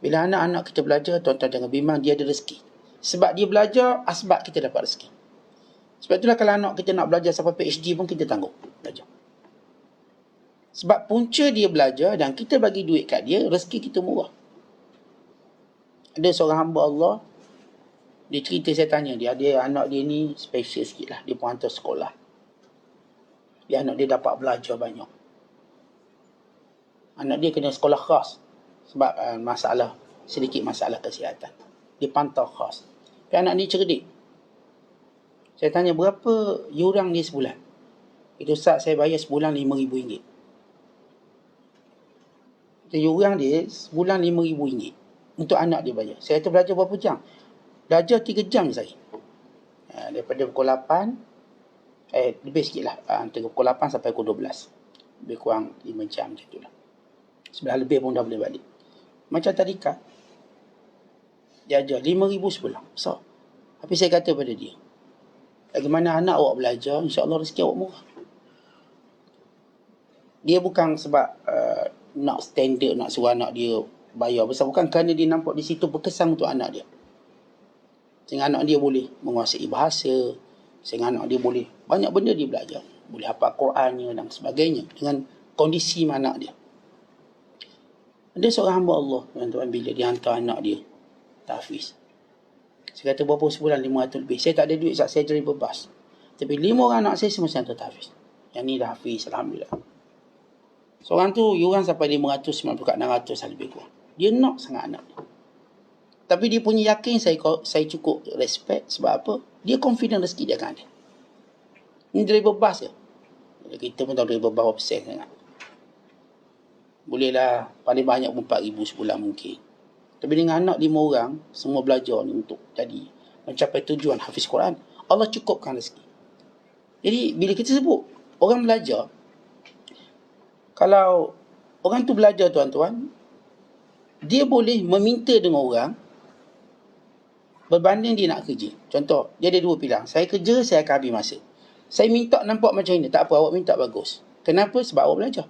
bila anak-anak kita belajar, tuan-tuan jangan bimbang, dia ada rezeki. Sebab dia belajar, asbab kita dapat rezeki. Sebab itulah kalau anak kita nak belajar sampai PhD pun kita tanggung belajar. Sebab punca dia belajar dan kita bagi duit kat dia, rezeki kita murah. Ada seorang hamba Allah, dia cerita, saya tanya dia, anak dia ni special sikit lah. Dia pun hantar sekolah. Dia anak dia dapat belajar banyak. Anak dia kena sekolah khas. Sebab sedikit masalah kesihatan. Dia pantau khas. Tapi anak dia cerdik. Saya tanya, berapa yuran dia sebulan? Itu Ustaz, saya bayar sebulan RM5,000. Yuran dia sebulan RM5,000 untuk anak dia bayar. Saya kata, belajar berapa jam? Belajar 3 jam saya. Daripada pukul 8, lebih sikit lah, antara pukul 8 sampai pukul 12. Lebih kurang 5 jam macam tu lah. Sebelah lebih pun dah boleh balik. Macam tadika, dia ajar RM5,000 sebulan. So, tapi saya kata pada dia, bagaimana anak awak belajar, insya-Allah rezeki awak murah. Dia bukan sebab nak standard, nak suruh anak dia bayar besar. Bukan, kerana dia nampak di situ berkesan untuk anak dia. Sehingga anak dia boleh menguasai bahasa. Sehingga anak dia boleh, banyak benda dia belajar. Boleh hafal Qurannya dan sebagainya. Dengan kondisi anak dia. Ada seorang hamba Allah, tuan-tuan, bila dia hantar anak dia tahfiz. Saya kata, berapa sebulan? 500 lebih. Saya tak ada duit, saya jadi bebas. Tapi 5 orang anak saya semua hantar tahfiz. Yang ni dah hafiz, alhamdulillah. Seorang tu yuran sampai 590 kat 600 lebih kurang. Dia nak sangat anak dia. Tapi dia punya yakin, saya cukup respect. Sebab apa? Dia confident rezeki dia akan ada. Ini driver bus je. Kita pun tahu driver bus berapa persen sangat. Bolehlah paling banyak pun 4,000 sebulan mungkin. Tapi dengan anak 5 orang, semua belajar ni untuk jadi mencapai tujuan hafiz Quran, Allah cukupkan rezeki. Jadi bila kita sebut orang belajar, kalau orang tu belajar, tuan-tuan, dia boleh meminta dengan orang berbanding dia nak kerja. Contoh, dia ada 2 pilihan. Saya kerja, saya akan habis masa. Saya minta nampak macam ini. Tak apa, awak minta bagus. Kenapa? Sebab awak belajar.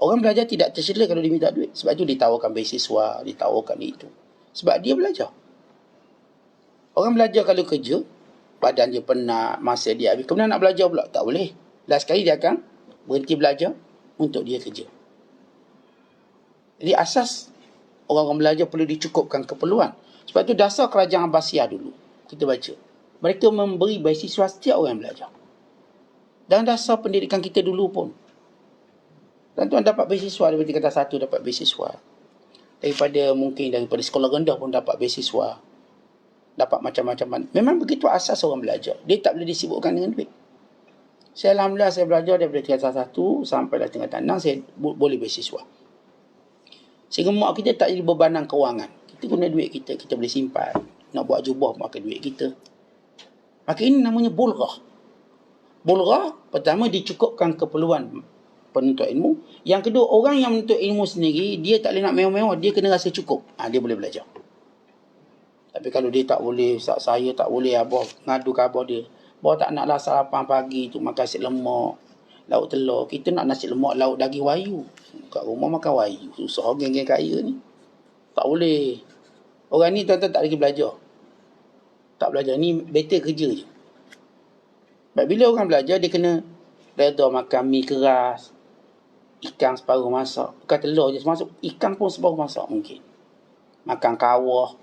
Orang belajar tidak tercela kalau dia minta duit. Sebab itu ditawarkan beasiswa, ditawarkan itu. Sebab dia belajar. Orang belajar kalau kerja, badan dia penat, masa dia habis. Kemudian nak belajar pula, tak boleh. Last sekali dia akan berhenti belajar untuk dia kerja. Jadi asas orang-orang belajar perlu dicukupkan keperluan. Sebab itu dasar kerajaan Abbasiyah dulu, kita baca, mereka memberi beasiswa setiap orang yang belajar. Dan dasar pendidikan kita dulu pun, tuan-tuan dapat beasiswa daripada tingkatan 1, dapat beasiswa. Daripada sekolah rendah pun dapat beasiswa. Dapat macam-macam. Memang begitu asas orang belajar. Dia tak boleh disibukkan dengan duit. Alhamdulillah, saya belajar daripada tingkatan 1 sampai tingkatan 6, saya boleh beasiswa. Sehingga mak kita tak jadi bebanan kewangan. Kita guna duit kita, kita boleh simpan. Nak buat jubah, pakai duit kita. Maka ini namanya bulghah. Bulghah, pertama dicukupkan keperluan penuntut ilmu. Yang kedua, orang yang menuntut ilmu sendiri, dia tak boleh nak mewah-mewah, dia kena rasa cukup. Dia boleh belajar. Tapi kalau dia tak boleh, Ustaz, saya tak boleh, abah ngadu ke abah dia. Abah tak naklah sarapan pagi tu makan nasi lemak, lauk telur. Kita nak nasi lemak, lauk daging wayu. Kat rumah makan wayu. Susah geng-geng kaya ni. Tak boleh. Orang ni tuan-tuan tak lagi belajar. Tak belajar. Ni better kerja je. Sebab bila orang belajar, dia kena reda makan mi keras, ikan separuh masak. Bukan telur je masuk, ikan pun separuh masak mungkin. Makan kawah.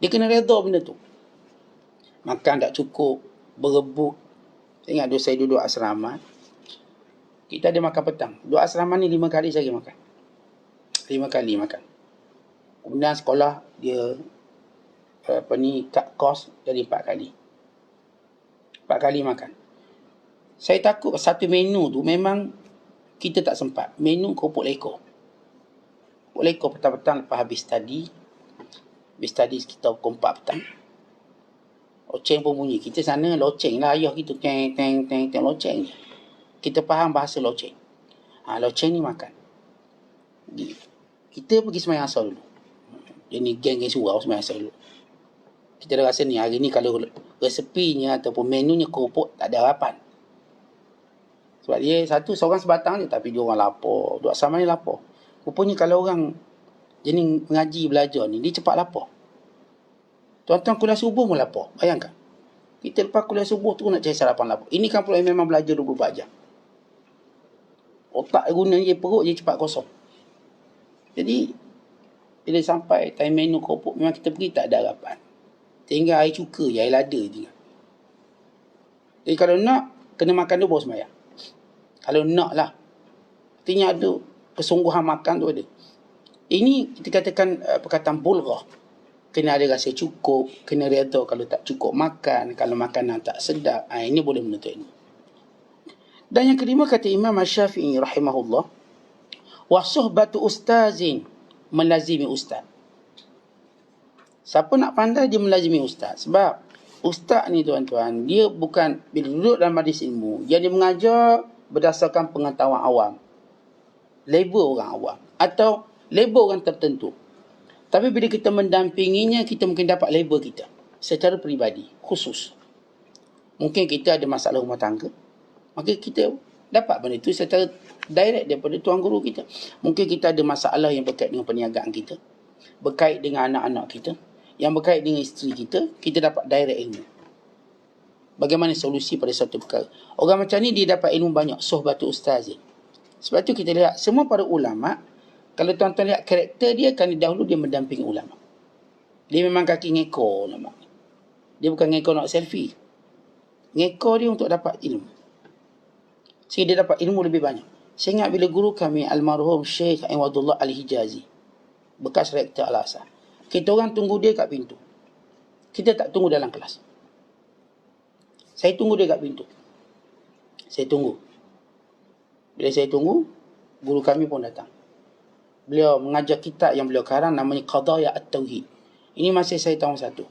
Dia kena reda benda tu. Makan tak cukup, berebut. Saya ingat saya duduk asrama. Kita ada makan petang. Duduk asrama ni 5 kali saya makan. 5 kali makan. Kemudian sekolah dia cut kos jadi 4 kali. 4 kali makan. Saya takut satu menu tu memang kita tak sempat. Menu kerupuk lekor. Kerupuk lekor petang-petang lepas habis study. Habis study sekitar pukul 4 petang. Loceng pun bunyi. Kita sana loceng lah ayah kita. Teng, teng, teng, teng, loceng je. Kita faham bahasa loceng. Loceng ni makan. Kita pergi semayang asal dulu. Ini geng-geng surau semayang asal dulu. Kita dah rasa ni hari ni kalau resepinya ataupun menunya kerupuk tak ada harapan. Sebab dia seorang sebatang je tapi dia orang lapar. Duk asrama ni lapar. Rupanya kalau orang jenis mengaji belajar ni dia cepat lapar. Tuan-tuan kuliah subuh pun lapar. Bayangkan. Kita lepas kuliah subuh tu nak cari sarapan lapar. Ini kan pula memang belajar 24 jam. Otak guna je, perut je cepat kosong. Jadi bila sampai time menu kerupuk memang kita pergi tak ada harapan. Tinggal air cuka je, air lada je. Jadi kalau nak, kena makan dulu baru semayang. Kalau nak lah. Artinya ada kesungguhan makan tu ada. Ini kita katakan perkataan bulghah. Kena ada rasa cukup, kena reda kalau tak cukup makan, kalau makanan tak sedap. Ini boleh menuntut ilmu. Dan yang kelima kata Imam Syafi'i rahimahullah, wa suhbatu ustazin, melazimi ustaz. Siapa nak pandai dia melazimi ustaz. Sebab ustaz ni tuan-tuan, dia bukan bila duduk dalam majlis ilmu, yang dia mengajar berdasarkan pengetahuan awam. Label orang awam atau label orang tertentu. Tapi bila kita mendampinginya, kita mungkin dapat label kita secara peribadi, khusus. Mungkin kita ada masalah rumah tangga, maka kita dapat benda itu secara direct daripada tuan guru kita. Mungkin kita ada masalah yang berkait dengan perniagaan kita, berkait dengan anak-anak kita, yang berkait dengan isteri kita, kita dapat direct ilmu. Bagaimana solusi pada satu perkara. Orang macam ni dia dapat ilmu banyak, sohbatu ustazin. Sebab tu kita lihat semua para ulama', kalau tuan-tuan lihat karakter dia, kan dahulu dia mendampingi ulama'. Dia memang kaki ngekor nampak. Dia bukan ngekor nak selfie. Ngekor dia untuk dapat ilmu. Sehingga dia dapat ilmu lebih banyak. Saya ingat bila guru kami, almarhum Syekh Iwadullah Al-Hijazi, bekas rektor Al-Azhar, kita orang tunggu dia kat pintu. Kita tak tunggu dalam kelas. Saya tunggu dia kat pintu. Saya tunggu. Bila saya tunggu, guru kami pun datang. Beliau mengajar kitab yang beliau karang namanya Qadaya At-Tauhid. Ini masih saya tahun 1.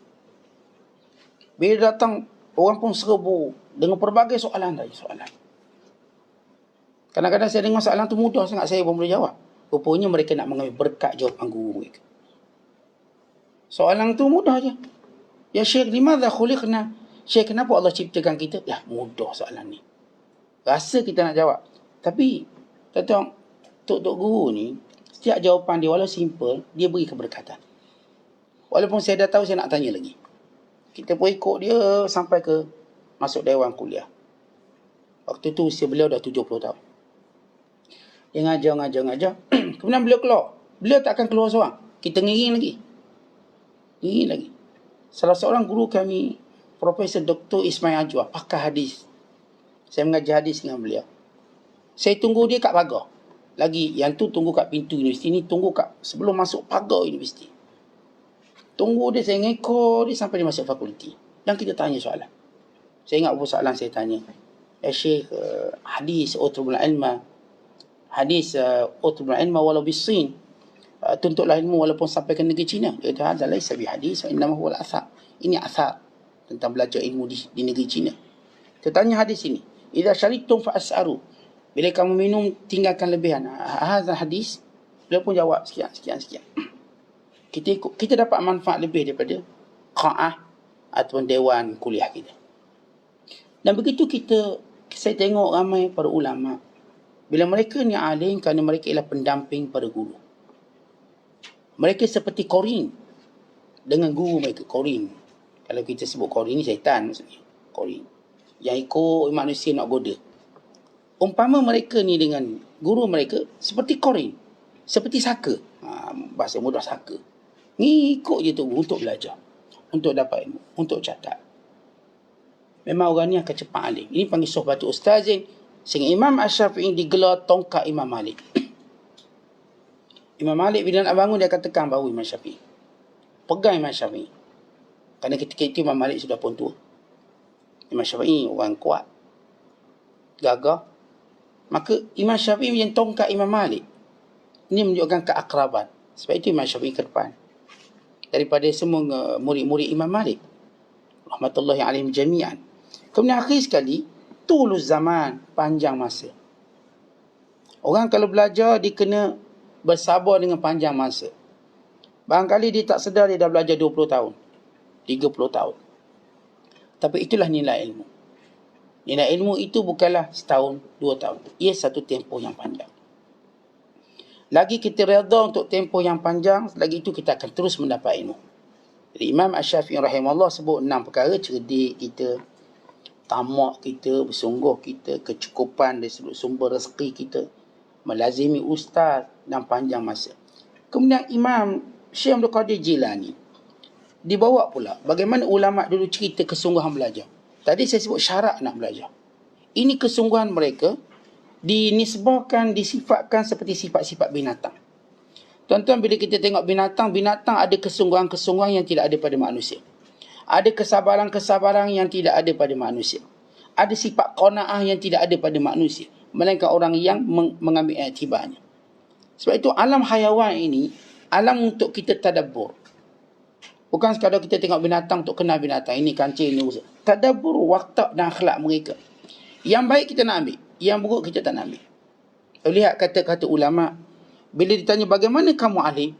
Bila datang, orang pun serbu dengan pelbagai soalan tadi. Kadang-kadang saya dengar soalan tu mudah sangat, saya pun boleh jawab. Rupanya mereka nak mengambil berkat jawapan guru mereka. Soalan tu mudah je. Ya Syekh, limadha khuliqna? Syekh, kenapa Allah ciptakan kita? Ya, mudah soalan ni. Rasa kita nak jawab. Tapi, tuan-tuan, tok guru ni, setiap jawapan dia, walau simple, dia beri keberkatan. Walaupun saya dah tahu, saya nak tanya lagi. Kita pun ikut dia sampai ke masuk dewan kuliah. Waktu tu usia beliau dah 70 tahun. Dia ngajar. Kemudian beliau keluar. Beliau tak akan keluar seorang. Kita ngiring lagi. Salah seorang guru kami, Profesor Dr. Ismail Ajwa, pakar hadis. Saya mengajar hadis dengan beliau. Saya tunggu dia kat pagar. Lagi yang tu tunggu kat pintu universiti ni, tunggu kat sebelum masuk pagar universiti. Tunggu dia, saya ngekor dia sampai dia masuk fakulti. Dan kita tanya soalan. Saya ingat beberapa soalan saya tanya. Ya Syekh, hadis utrubul ilma. Hadis utrubul ilma walau bisin. Tuntutlah ilmu walaupun sampai ke negeri China. Dia kata, hadza laisa bi hadis wa innama huwa al-athar. Ini athar tentang belajar ilmu di negeri China. Kita tanya hadis ini. Idza syaribtum fa as'aru. Bila kamu minum, tinggalkan lebihan. Hadza hadis. Dia pun jawab sekian. kita dapat manfaat lebih daripada qa'ah ataupun dewan kuliah kita. Dan begitu saya tengok ramai para ulama, bila mereka ni alim kerana mereka ialah pendamping pada guru. Mereka seperti korin dengan guru mereka. Korin, kalau kita sebut korin ni syaitan maksudnya. Korin yang ikut manusia nak goda. Umpama mereka ni dengan guru mereka seperti korin, seperti saka. Bahasa mudah saka. Ngikut je tu untuk belajar, untuk dapat ilmu, untuk catat. Memang orang ni akan cepat alim. Ini panggil sohbatu ustazin. Sehingga Imam Asy-Syafi'i digelar tongkat Imam Malik. Imam Malik bila nak bangun dia akan tekan bahu Imam Syafi'i. Pegang Imam Syafi'i. Kerana ketika itu Imam Malik sudah pun tua. Imam Syafi'i orang kuat, gagah. Maka Imam Syafi'i yang tongkat Imam Malik. Ini menunjukkan keakraban. Sebab itu Imam Syafi'i ke depan daripada semua murid-murid Imam Malik rahmatullahi alaihim jami'an. Kemudian akhir sekali, tulus zaman, panjang masa. Orang kalau belajar dia kena bersabar dengan panjang masa. Barangkali dia tak sedar dia dah belajar 20 tahun, 30 tahun. Tapi itulah nilai ilmu. Nilai ilmu itu bukanlah setahun, 2 tahun. Ia satu tempoh yang panjang. Lagi kita redha untuk tempoh yang panjang, lagi itu kita akan terus mendapat ilmu. Jadi Imam Asy-Syafi'i rahimahullah sebut 6 perkara: cerdik kita, tamak kita, bersungguh kita, kecukupan dari sumber rezeki kita, melazimi ustaz dan panjang masa. Kemudian Imam Syekh Abdul Qadir Jilani dibawa pula bagaimana ulama dulu cerita kesungguhan belajar. Tadi saya sebut syarat nak belajar. Ini kesungguhan mereka dinisbahkan, disifatkan seperti sifat-sifat binatang. Tuan-tuan, bila kita tengok binatang ada kesungguhan-kesungguhan yang tidak ada pada manusia. Ada kesabaran-kesabaran yang tidak ada pada manusia. Ada sifat qanaah yang tidak ada pada manusia, melainkan orang yang mengambil iktibarnya. Sebab itu alam hayawan ini alam untuk kita tadabbur. Bukan sekadar kita tengok binatang untuk kenal binatang. Ini kancil, ini usaha. Tadabbur watak dan akhlak mereka. Yang baik kita nak ambil, yang buruk kita tak nak ambil. Lihat kata-kata ulama. Bila ditanya bagaimana kamu alim,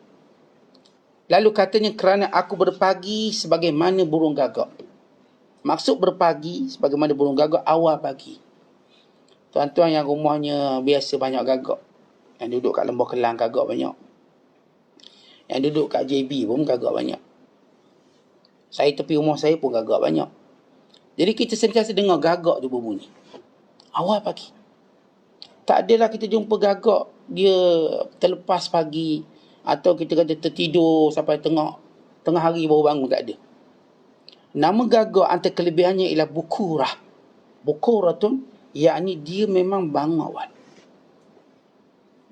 lalu katanya kerana aku berpagi sebagaimana burung gagak. Maksud berpagi sebagaimana burung gagak awal pagi. Tuan-tuan yang rumahnya biasa banyak gagak, yang duduk kat Lembah Kelang gagak banyak, yang duduk kat JB pun gagak banyak. Saya tepi rumah saya pun gagak banyak. Jadi kita sentiasa dengar gagak tu berbunyi awal pagi. Tak adalah kita jumpa gagak dia terlepas pagi, atau kita kata tertidur sampai tengah hari baru bangun, tak ada. Nama gagak antara kelebihannya ialah bukurah. Bukuratun, yakni dia memang bangun awal.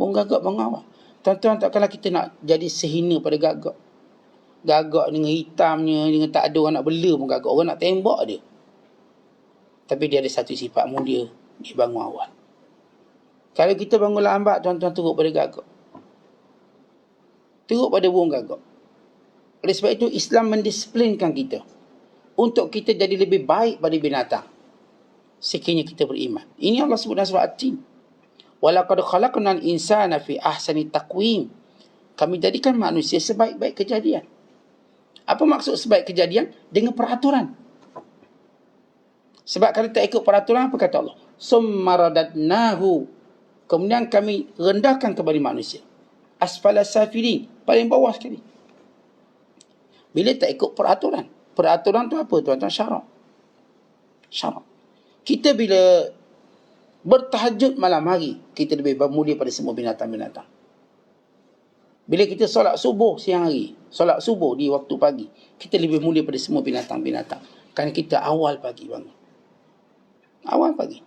Burung gagak bangun awal. Tuan-tuan, takkanlah kita nak jadi sehina pada gagak. Gagak dengan hitamnya, dengan tak ada orang nak bela pun gagak. Orang nak tembak dia. Tapi dia ada satu sifat mulia, dia bangun awal. Kalau kita bangun lambat, tuan-tuan, teruk pada gagak. Teruk pada burung gagak. Oleh sebab itu, Islam mendisiplinkan kita untuk kita jadi lebih baik pada binatang, sekiranya kita beriman. Ini Allah sebut dalam surah At-Tin. Walaqad khalaqnal insana fi ahsani taqwim. Kami jadikan manusia sebaik-baik kejadian. Apa maksud sebaik kejadian? Dengan peraturan. Sebab kalau tak ikut peraturan, apa kata Allah? Summa radadnahu. Kemudian kami rendahkan kepada manusia. Asfala safilin, paling bawah sekali. Bila tak ikut peraturan. Peraturan tu apa, tuan-tuan? Syarak. Syarak. Kita bila bertahajud malam hari, kita lebih mulia pada semua binatang-binatang. Bila kita solat subuh siang hari, solat subuh di waktu pagi, kita lebih mulia pada semua binatang-binatang. Kerana kita awal pagi bangun. Awal pagi.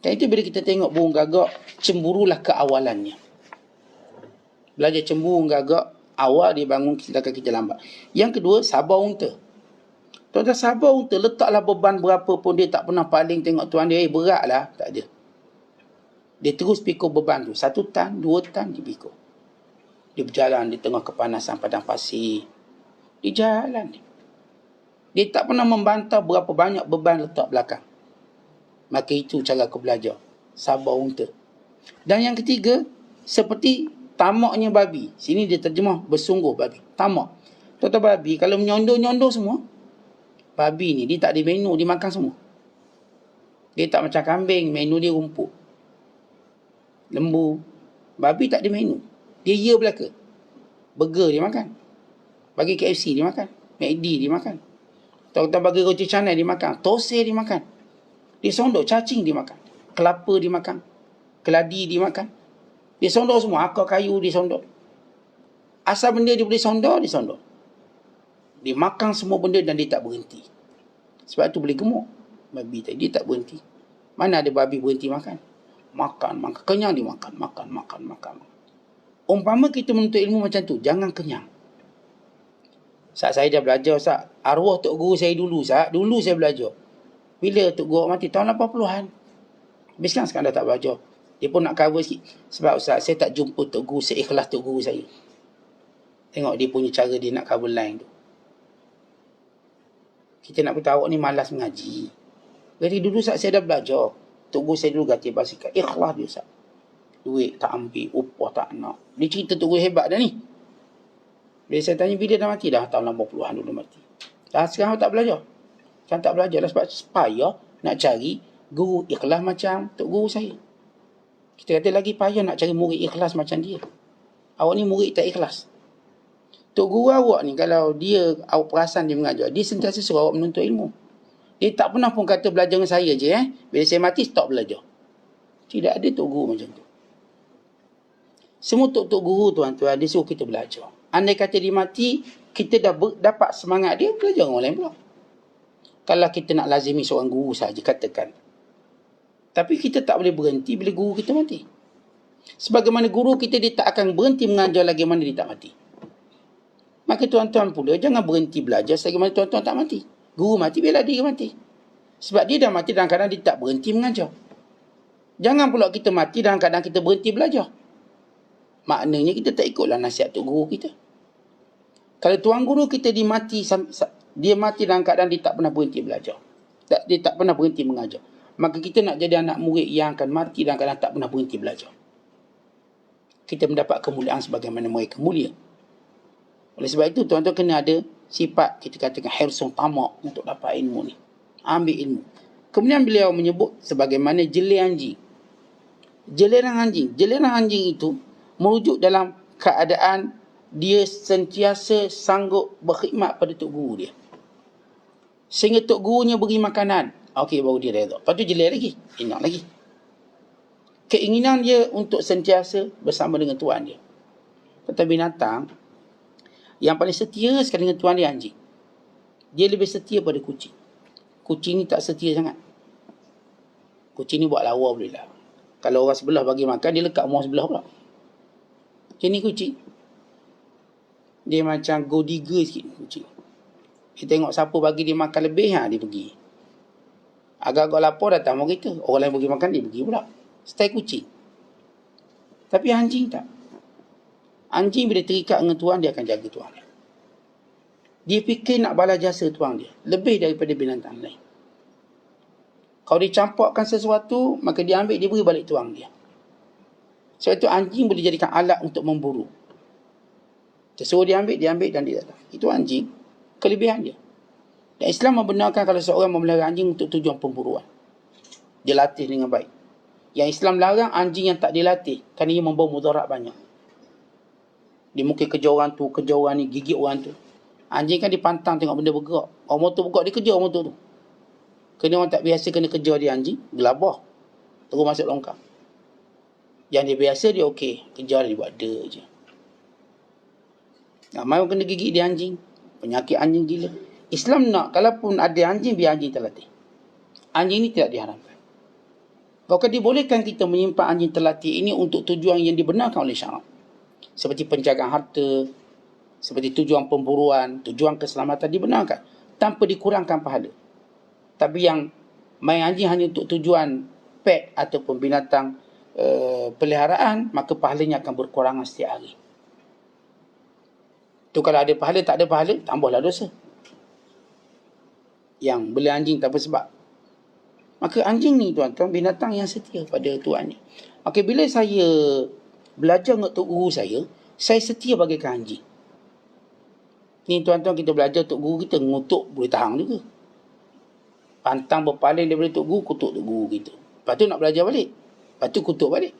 Dan itu bila kita tengok burung gagak, cemburulah keawalannya. Belajar cemburu gagak, awal dia bangun, sedangkan kita lambat. Yang kedua, sabar unta. Tuan-tuan, sabar unta, letaklah beban berapa pun, dia tak pernah paling tengok tuan dia, berat lah. Tak ada. Dia terus pikul beban tu. 1 tan, 2 tan, dia pikul. Dia berjalan di tengah kepanasan padang pasir. Dia jalan. Dia tak pernah membantah berapa banyak beban letak belakang. Maka itu cara aku belajar. Sabar unta. Dan yang ketiga, seperti Tamaknya babi. Sini dia terjemah bersungguh babi. Tamak. Tuan-tuan babi kalau menyondor-nyondor semua, babi ni dia tak ada menu, dia makan semua. Dia tak macam kambing, menu dia rumput. Lembu. Babi tak ada menu. Dia ya belaka. Burger dia makan. Bagi KFC dia makan. McD dia makan. Tuan-tuan bagi roti canai dia makan. Tosai dia makan. Dia sondok cacing dia makan. Kelapa dia makan. Keladi dia makan. Dia sondok semua. Akar kayu dia sondok. Asal benda dia boleh sondok, dia sondok. Dia makan semua benda dan dia tak berhenti. Sebab tu boleh gemuk. Babi tadi dia tak berhenti. Mana ada babi berhenti makan? Makan. Kenyang dia makan. Makan. Umpama kita menuntut ilmu macam tu, jangan kenyang. Saat saya dah belajar, Ustaz, arwah Tok Guru saya dulu, Ustaz. Dulu saya belajar. Bila Tok Guru mati? Tahun 80-an. Habis kan sekarang dah tak belajar. Dia pun nak cover sikit. Sebab Ustaz, saya tak jumpa Tok Guru seikhlas Tok Guru saya. Tengok dia punya cara dia nak cover line tu. Kita nak beritahu awak ni malas mengaji. Jadi dulu Ustaz saya dah belajar. Tok Guru saya dulu kata basikal. Ikhlas dia, Ustaz. Duit tak ambil, upah tak nak. Dia cerita Tok Guru hebat dah ni. Bila saya tanya bila dah mati, dah tahun 80-an dulu mati. Dah sekarang tak belajar. Sekarang tak belajar lah sebab payah nak cari guru ikhlas macam Tok Guru saya. Kita kata lagi payah nak cari murid ikhlas macam dia. Awak ni murid tak ikhlas. Tok Guru awak ni kalau dia, awak perasan dia mengajar, dia sentiasa suruh awak menuntut ilmu. Dia tak pernah pun kata belajar dengan saya je. Bila saya mati, stop belajar. Tidak ada Tok Guru macam tu. Semua Tok Guru tuan-tuan, dia suruh kita belajar. Andai kata dia mati, kita dah dapat semangat dia, belajar dengan orang lain pula. Kalau kita nak lazimi seorang guru saja, katakan. Tapi kita tak boleh berhenti bila guru kita mati. Sebagaimana guru kita, dia tak akan berhenti mengajar lagi mana dia tak mati. Maka tuan-tuan pula, jangan berhenti belajar selagi mana tuan-tuan tak mati. Guru mati, biarlah dia mati. Sebab dia dah mati dalam keadaan dia tak berhenti mengajar. Jangan pula kita mati dalam keadaan kita berhenti belajar. Maknanya kita tak ikutlah nasihat Tok Guru kita. Kalau tuan guru kita dia mati dalam keadaan dia tak pernah berhenti belajar. Dia tak pernah berhenti mengajar. Maka kita nak jadi anak murid yang akan mati dalam keadaan tak pernah berhenti belajar. Kita mendapat kemuliaan sebagaimana mereka mulia. Oleh sebab itu tuan-tuan kena ada sifat kita katakan hirsun tamak untuk dapat ilmu ni. Ambil ilmu. Kemudian beliau menyebut sebagaimana jelai anjing. Jeliran anjing itu merujuk dalam keadaan dia sentiasa sanggup berkhidmat pada Tok Guru dia. Sehingga Tok Gurunya beri makanan. Okey, baru dia redha. Lepas tu jelai lagi. Enak lagi. Keinginan dia untuk sentiasa bersama dengan tuan dia. Tetapi binatang yang paling setia sekali dengan tuan dia anjing. Dia lebih setia pada kucing. Kucing ni tak setia sangat. Kucing ni buat lawa boleh lah. Kalau orang sebelah bagi makan, dia lekat rumah sebelah pula. Macam ni kucing. Dia macam go digger sikit kucing. Dia tengok siapa bagi dia makan lebih, dia pergi. Agak-agak lapar datang rumah kita. Orang lain bagi makan, dia pergi pula. Style kucing. Tapi anjing tak. Anjing bila terikat dengan tuan, dia akan jaga tuan dia. Dia fikir nak balas jasa tuan dia. Lebih daripada binatang lain. Kalau dia campakkan sesuatu, maka dia ambil, dia beri balik tuan dia. Sebab itu anjing boleh jadikan alat untuk memburu. Sesuruh dia ambil dan dia datang. Itu anjing, kelebihan dia. Dan Islam membenarkan kalau seorang memelihara anjing untuk tujuan pemburuan. Dia latih dengan baik. Yang Islam larang anjing yang tak dilatih, kerana ia membawa mudarat banyak. Dia mungkin kejar orang tu, kejar orang ni, gigit orang tu. Anjing kan dipantang tengok benda bergerak. Orang motor bergerak, dia kejar orang motor tu. Kena orang tak biasa kena kejar dia anjing, gelabah. Terus masuk longkang. Yang dia biasa dia okey, kejar dia buat dia je. Ramai orang kena gigit dia anjing. Penyakit anjing gila. Islam nak, kalaupun ada anjing, biar anjing terlatih. Anjing ni tidak diharamkan. Bahkan dibolehkan kita menyimpan anjing terlatih ini untuk tujuan yang dibenarkan oleh syarak. Seperti penjagaan harta, seperti tujuan pemburuan, tujuan keselamatan dibenarkan. Tanpa dikurangkan pahala. Tapi yang main anjing hanya untuk tujuan pet ataupun binatang peliharaan, maka pahalanya akan berkurangan setiap hari. Tu kalau ada pahala, tak ada pahala, tambahlah dosa. Yang beli anjing tanpa sebab. Maka anjing ni tuan-tuan, binatang yang setia pada tuannya. Maka bila saya belajar dengan tok guru saya setia bagaikan anjing. Ni tuan-tuan, kita belajar tok guru kita, ngutuk boleh tahan juga. Pantang berpaling daripada tok guru, kutuk tok guru kita. Lepas tu nak belajar balik. Lepas tu kutuk balik.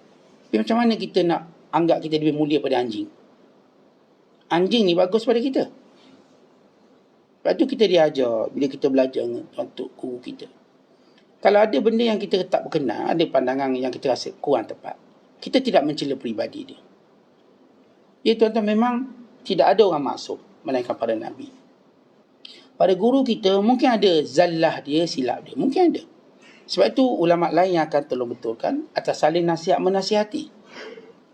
Tapi macam mana kita nak anggap kita lebih mulia pada anjing? Anjing ni bagus pada kita. Lepas tu kita diajar bila kita belajar dengan tok guru kita. Kalau ada benda yang kita tak berkenan, ada pandangan yang kita rasa kurang tepat, kita tidak mencela peribadi dia. Ya tuan-tuan, memang tidak ada orang maksum melainkan para Nabi. Pada guru kita mungkin ada zallah dia, silap dia. Mungkin ada. Sebab itu ulama lain yang akan tolong betulkan atas saling nasihat menasihati.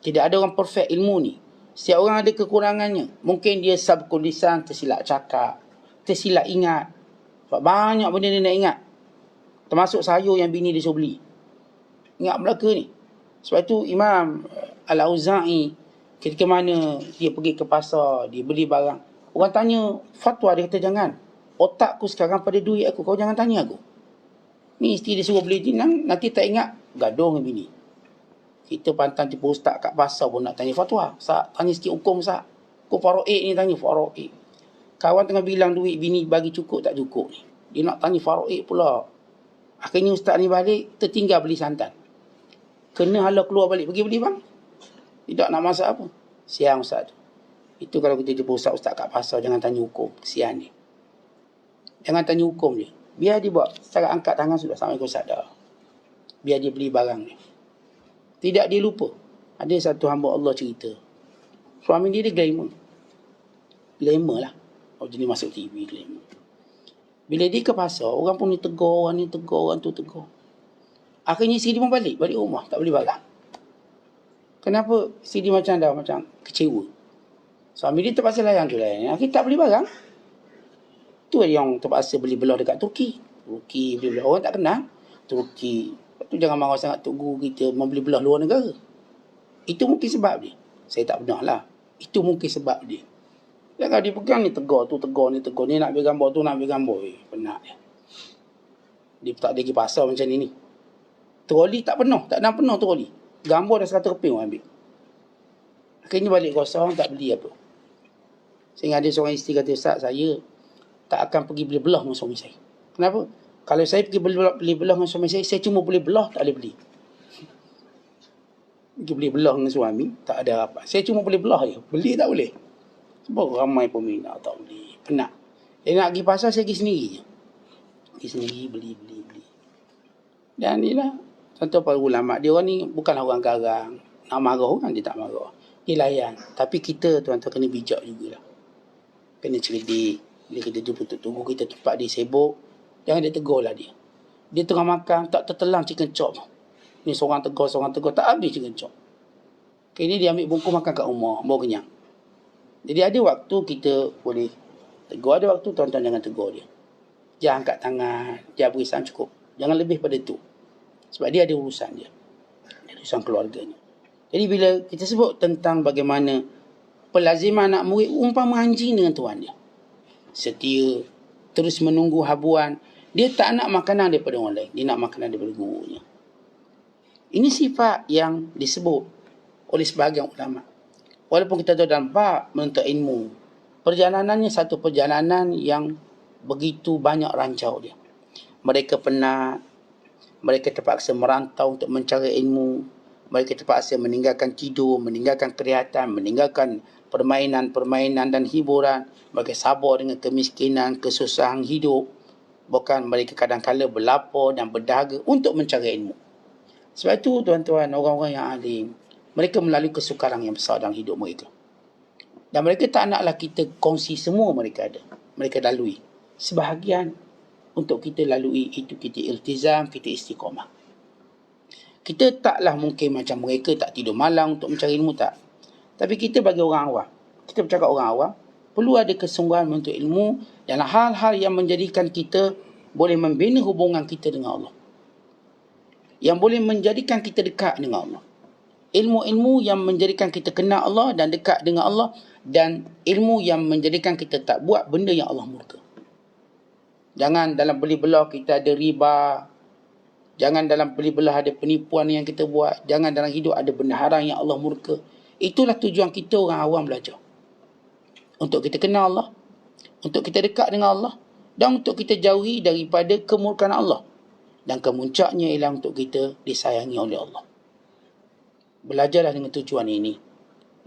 Tidak ada orang perfect ilmu ni. Setiap orang ada kekurangannya. Mungkin dia sabkul lisan, tersilap cakap, tersilap ingat. Sebab banyak benda dia nak ingat. Termasuk sayur yang bini dia suruh beli. Ingat belaka ni. Sebab itu Imam Al-Auza'i ketika mana dia pergi ke pasar, dia beli barang. Orang tanya fatwa, dia kata jangan. Otakku sekarang pada duit aku, kau jangan tanya aku. Ni isteri dia suruh beli jenang, nanti tak ingat, gaduh dengan bini. Kita pantang jumpa ustaz kat pasar pun nak tanya fatwa. Sat, tanya sikit hukum sat. Kau faro'ik ni tanya faro'ik. Kawan tengah bilang duit bini bagi cukup tak cukup ni. Dia nak tanya faro'ik pula. Akhirnya ustaz ni balik, tertinggal beli santan. Kena hala keluar balik, pergi beli bang. Tidak nak masak apa. Siang ustaz tu. Itu kalau kita jumpa ustaz-ustaz kat pasar, jangan tanya hukum. Kesian dia. Jangan tanya hukum dia. Biar dia buat secara angkat tangan sudah. Assalamualaikum ustaz dah. Biar dia beli barang ni. Tidak dia lupa. Ada satu hamba Allah cerita. Suami dia glamour. Glamour lah. Oh, jadi masuk TV glamour. Bila dia ke pasar, orang pun ni tegur, orang ni tegur, orang tu tegur. Akhirnya isteri dia pun balik rumah. Tak beli barang. Kenapa isteri dia macam kecewa? Suami dia terpaksa layan tu layan. Akhirnya tak beli barang. Tu yang terpaksa beli belah dekat Turki. Turki beli belah. Orang tak kenal Turki. Lepas tu jangan marah sangat tok guru kita membeli belah luar negara. Itu mungkin sebab dia. Saya tak pernah lah. Itu mungkin sebab dia. Jangan dia pegang ni tegur, tu tegur, ni tegur. Ni nak ambil gambar, tu nak ambil gambar. Penat dia. Dia tak ada pergi pasar macam ni. Troli tak penuh. Tak ada penuh troli. Gambar dah 100 keping orang ambil. Akhirnya balik kosong, tak beli apa. Sehingga ada seorang isteri kata, Ustaz, saya tak akan pergi beli belah dengan suami saya. Kenapa? Kalau saya pergi beli belah dengan suami saya cuma boleh belah, tak boleh beli. Pergi beli belah dengan suami, tak ada apa. Saya cuma boleh belah je. Beli tak boleh. Sebab ramai peminat tak beli. Penat. Dia nak pergi pasar, saya pergi sendiri je. Pergi sendiri, beli. Dan inilah, contoh para ulama. Dia orang ni bukanlah orang garang. Nak marah orang, dia tak marah. Dia layan. Tapi kita, tuan-tuan, kena bijak jugalah. Kena cerdik. Bila kita jumpa tunggu kita tempat dia sibuk, jangan dia tegur lah dia. Dia tengah makan, tak tertelang chicken chop. Ni seorang tegur, tak habis chicken chop. Kini dia ambil bungkus makan kat rumah, bawa kenyang. Jadi ada waktu kita boleh tegur, ada waktu tuan-tuan jangan tegur dia. Jangan angkat tangan, jangan beri salam, cukup. Jangan lebih pada tu. Sebab dia ada urusan dia. Ada urusan keluarganya. Jadi bila kita sebut tentang bagaimana pelaziman anak murid umpama anjing dengan tuan dia. Setia, terus menunggu habuan. Dia tak nak makanan daripada orang lain. Dia nak makanan daripada gurunya. Ini sifat yang disebut oleh sebahagian ulama. Walaupun kita tahu dalam bab menuntut ilmu, perjalanannya satu perjalanan yang begitu banyak rancau dia. Mereka penat, mereka terpaksa merantau untuk mencari ilmu, mereka terpaksa meninggalkan tidur, meninggalkan kelihatan, meninggalkan permainan dan hiburan. Mereka sabar dengan kemiskinan, kesusahan hidup. Bahkan mereka kadang-kala berlapar dan berdahaga untuk mencari ilmu. Sebab itu tuan-tuan, orang-orang yang alim, mereka melalui kesukaran yang besar dalam hidup mereka. Dan mereka tak naklah kita kongsi semua mereka ada. Mereka lalui. Sebahagian untuk kita lalui itu kita iltizam, kita istiqamah. Kita taklah mungkin macam mereka tak tidur malam untuk mencari ilmu, tak. Tapi kita bagi orang awam, kita bercakap orang awam, perlu ada kesungguhan untuk ilmu dan hal-hal yang menjadikan kita boleh membina hubungan kita dengan Allah. Yang boleh menjadikan kita dekat dengan Allah. Ilmu-ilmu yang menjadikan kita kenal Allah dan dekat dengan Allah, dan ilmu yang menjadikan kita tak buat benda yang Allah murka. Jangan dalam beli belah kita ada riba, Jangan dalam beli belah ada penipuan yang kita buat. Jangan dalam hidup ada benda haram yang Allah murka. Itulah tujuan kita orang awam belajar. Untuk kita kenal Allah, untuk kita dekat dengan Allah, dan untuk kita jauhi daripada kemurkaan Allah. Dan kemuncaknya ialah untuk kita disayangi oleh Allah. Belajarlah dengan tujuan ini.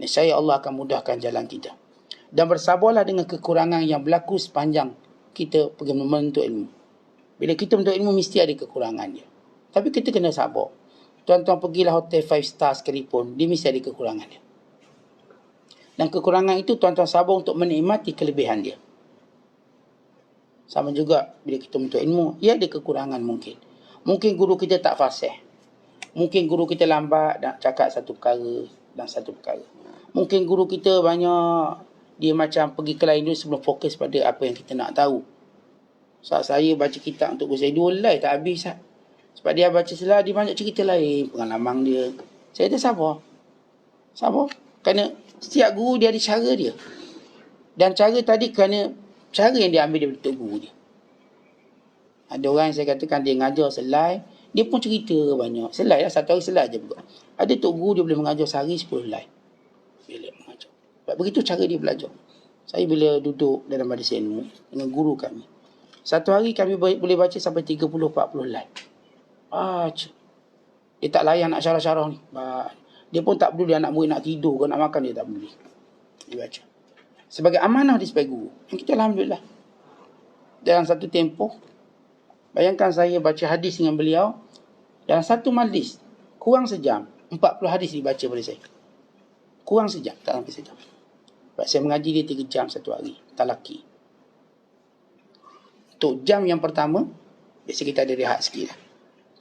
Nescaya Allah akan mudahkan jalan kita. Dan bersabarlah dengan kekurangan yang berlaku sepanjang kita pergi menuntut ilmu. Bila kita menuntut ilmu, mesti ada kekurangan dia. Tapi kita kena sabar. Tuan-tuan pergilah hotel 5 star sekalipun, dia mesti ada kekurangan dia. Dan kekurangan itu tuan-tuan sabar untuk menikmati kelebihan dia. Sama juga bila kita menuntut ilmu, ia ada kekurangan mungkin. Mungkin guru kita tak fasih. Mungkin guru kita lambat nak cakap satu perkara dan satu perkara. Mungkin guru kita banyak, dia macam pergi ke lain dulu sebelum fokus pada apa yang kita nak tahu. Saat saya baca kitab untuk guru saya, 2 helai tak habis. Sebab dia baca selah, dia banyak cerita lain, pengalaman dia. Saya kata sabar. Sabar. Kerana setiap guru dia ada cara dia. Dan cara tadi kerana cara yang dia ambil daripada guru dia. Ada orang yang saya katakan dia ngajar selai, dia pun cerita banyak. Selai lah, satu hari selai je juga. Ada tok guru dia boleh mengajar sehari 10 helai. Bila mengajar. Sebab begitu cara dia belajar. Saya bila duduk dalam majlis ilmu dengan guru kami, satu hari kami boleh baca sampai 30-40 helai. Baca. Dia tak layan nak syarah-syarah ni. Dia pun tak peduli anak murid nak tidur ke nak makan, dia tak peduli. Dia baca. Sebagai amanah dia sebagai guru. Yang kita alhamdulillah. Dalam satu tempoh, bayangkan saya baca hadis dengan beliau, dalam satu majlis, kurang sejam, 40 hadis dibaca pada saya. Kurang sejam, tak sampai sejam. Sebab saya mengaji dia 3 jam satu hari. Talaki. Untuk jam yang pertama, biasa kita ada rehat sikit lah.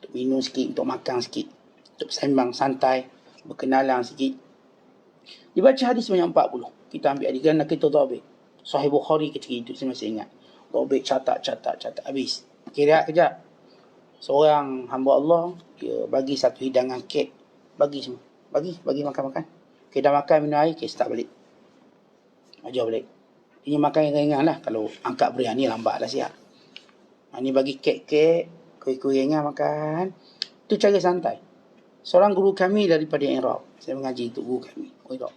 Untuk minum sikit, untuk makan sikit, untuk sembang santai, berkenalan sikit. Dibaca hadis banyak 40. Kita ambil adegan dan kita dhabit. Sahih Bukhari ketika itu saya masih ingat. Dhabit, catat habis. Kira kejap. Seorang hamba Allah, dia bagi satu hidangan kek, bagi semua. Bagi makan-makan. Kita makan minum air, start balik. Ajar balik. Ini makan yang ringan lah. Kalau angkat biryani lambat lah siap. Ini bagi kek-kek, kuih-kuih ringan makan. Itu cara santai. Seorang guru kami daripada Iraq. Saya mengaji untuk guru kami. Iraq.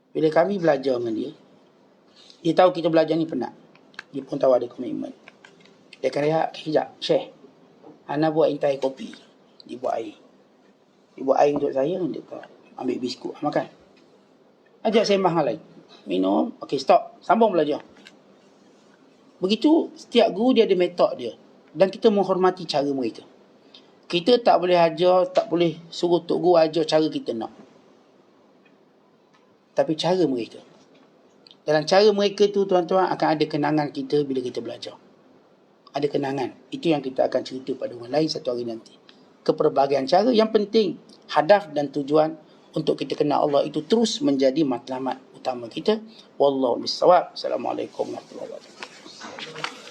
Bila kami belajar dengan dia tahu kita belajar ni penat. Dia pun tahu ada komitmen. Dia akan rehat kejap. Syekh, Ana buat intai kopi. Dia buat air. Dia buat air untuk saya. Dia ambil biskut. Makan. Ajak sembang hal lain. Minum. Okey, stop. Sambung belajar. Begitu setiap guru dia ada metod dia. Dan kita menghormati cara mereka. Kita tak boleh ajar, tak boleh suruh tok guru ajar cara kita nak. Tapi cara mereka. Dalam cara mereka tu tuan-tuan akan ada kenangan kita bila kita belajar. Ada kenangan. Itu yang kita akan cerita pada orang lain satu hari nanti. Keperbagian cara yang penting. Hadaf dan tujuan untuk kita kenal Allah itu terus menjadi matlamat utama kita. Wallahu bissawab. Assalamualaikum warahmatullahi wabarakatuh.